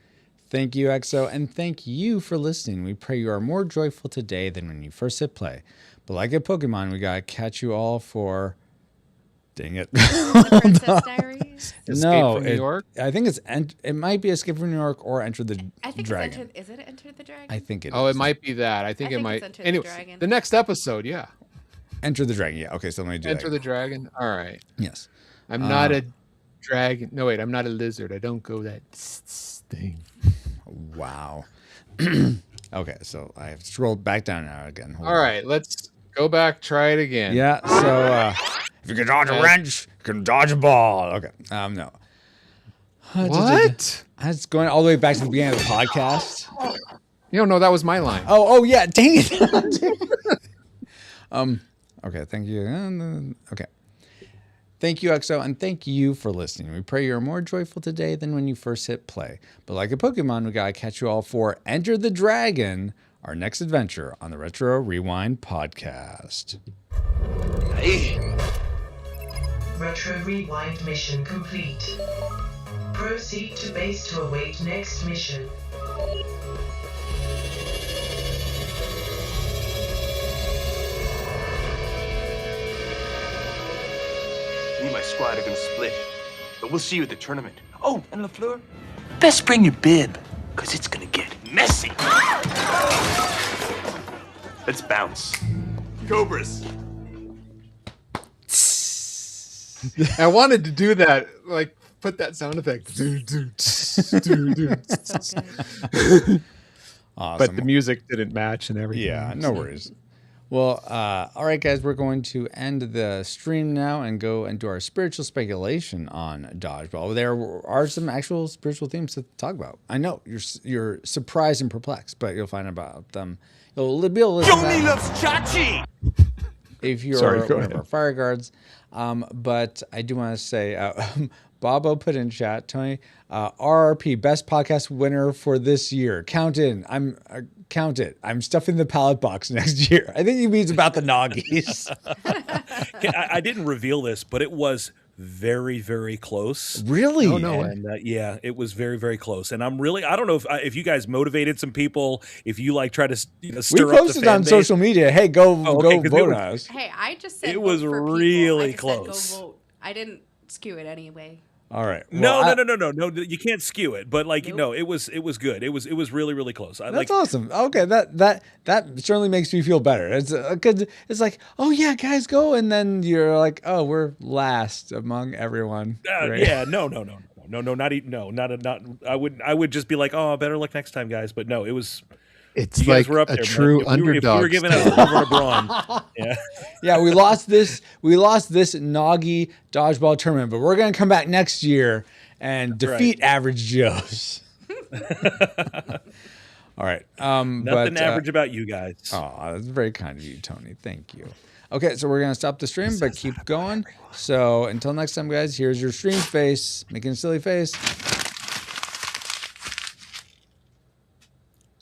Speaker 1: Thank you, EXO, and thank you for listening. We pray you are more joyful today than when you first hit play. But like a Pokemon, we gotta catch you all for... Dang it.
Speaker 3: The Princess Diaries?
Speaker 2: Escape from New York?
Speaker 1: I think it might be Escape from New York or Enter the
Speaker 3: I think
Speaker 1: Dragon.
Speaker 3: is it Enter the Dragon?
Speaker 1: I think it is.
Speaker 2: Oh, it might be that. I think it
Speaker 3: it's
Speaker 2: might.
Speaker 3: Enter
Speaker 2: Anyway,
Speaker 3: the Dragon.
Speaker 2: the next episode, yeah.
Speaker 1: Enter the Dragon, yeah. Okay, so let me do that.
Speaker 2: Enter the Dragon. All right.
Speaker 1: Yes.
Speaker 2: I'm not a dragon. No, wait, I'm not a lizard. I don't go that thing.
Speaker 1: Wow. Okay, so I have scrolled back down now again. Hold
Speaker 2: All
Speaker 1: on.
Speaker 2: right, let's go back, try it again.
Speaker 1: Yeah, so if you can dodge a wrench, you can dodge a ball. Okay, no.
Speaker 2: What?
Speaker 1: That's going all the way back to the beginning of the podcast.
Speaker 2: You don't know that was my line.
Speaker 1: Oh yeah, dang it. Okay, thank you. Okay. Thank you, EXO, and thank you for listening. We pray you're more joyful today than when you first hit play. But like a Pokemon, we gotta catch you all for Enter the Dragon, our next adventure on the Retro Rewind podcast.
Speaker 10: Hey.
Speaker 6: Retro Rewind mission complete. Proceed to base to await next mission.
Speaker 11: Me and my squad are gonna split. But we'll see you at the tournament. Oh, and LaFleur, best bring your bib, because it's gonna get messy. Let's bounce. Cobras.
Speaker 2: I wanted to do that, like put that sound effect.
Speaker 1: Awesome.
Speaker 2: But the music didn't match and everything.
Speaker 1: Yeah, no worries. Well, all right, guys, we're going to end the stream now and go into our spiritual speculation on Dodgeball. There are some actual spiritual themes to talk about. I know you're surprised and perplexed, but you'll find about them. You'll be able to listen to
Speaker 12: Johnny
Speaker 1: that
Speaker 12: loves Chachi!
Speaker 1: if you're
Speaker 2: Sorry, go
Speaker 1: one
Speaker 2: ahead.
Speaker 1: of our fire guards. But I do want to say, Bobo put in chat, Tony, RRP best podcast winner for this year. Count it. I'm stuffing the pallet box next year. I think he means about the Noggies.
Speaker 4: I didn't reveal this, but it was very, very close.
Speaker 1: Really?
Speaker 2: Oh, no way.
Speaker 4: And yeah, it was very, very close. And I don't know if you guys motivated some people, if you like try to stir
Speaker 1: We
Speaker 4: up the
Speaker 1: posted
Speaker 4: fan
Speaker 1: on
Speaker 4: base.
Speaker 1: social media. Hey, go
Speaker 4: 'cause
Speaker 1: vote on us.
Speaker 3: Hey, I just said
Speaker 4: It
Speaker 3: vote
Speaker 4: was
Speaker 3: for people.
Speaker 4: really
Speaker 3: I just said
Speaker 4: close.
Speaker 3: go vote. I didn't skew it anyway.
Speaker 1: All right.
Speaker 4: No,
Speaker 1: Well,
Speaker 4: no. You can't skew it, but no, it was good. It was really, really close.
Speaker 1: That's awesome. Okay, that certainly makes me feel better. It's because it's like, oh yeah, guys, go, and then you're like, oh, we're last among everyone. Right?
Speaker 4: Yeah, no. I would just be like, oh, better luck next time, guys. But no, it was.
Speaker 2: It's
Speaker 4: You guys
Speaker 2: like
Speaker 4: were up
Speaker 2: a
Speaker 4: there, man.
Speaker 2: true
Speaker 4: If you were
Speaker 2: underdog.
Speaker 4: giving us silver and a bronze. Yeah.
Speaker 1: Yeah, we lost this Noggy dodgeball tournament, but we're gonna come back next year and defeat Average Joes. All right.
Speaker 4: Nothing average about you guys.
Speaker 1: Oh, that's very kind of you, Tony. Thank you. Okay, so we're gonna stop the stream, but keep going. So until next time, guys, here's your stream face, making a silly face.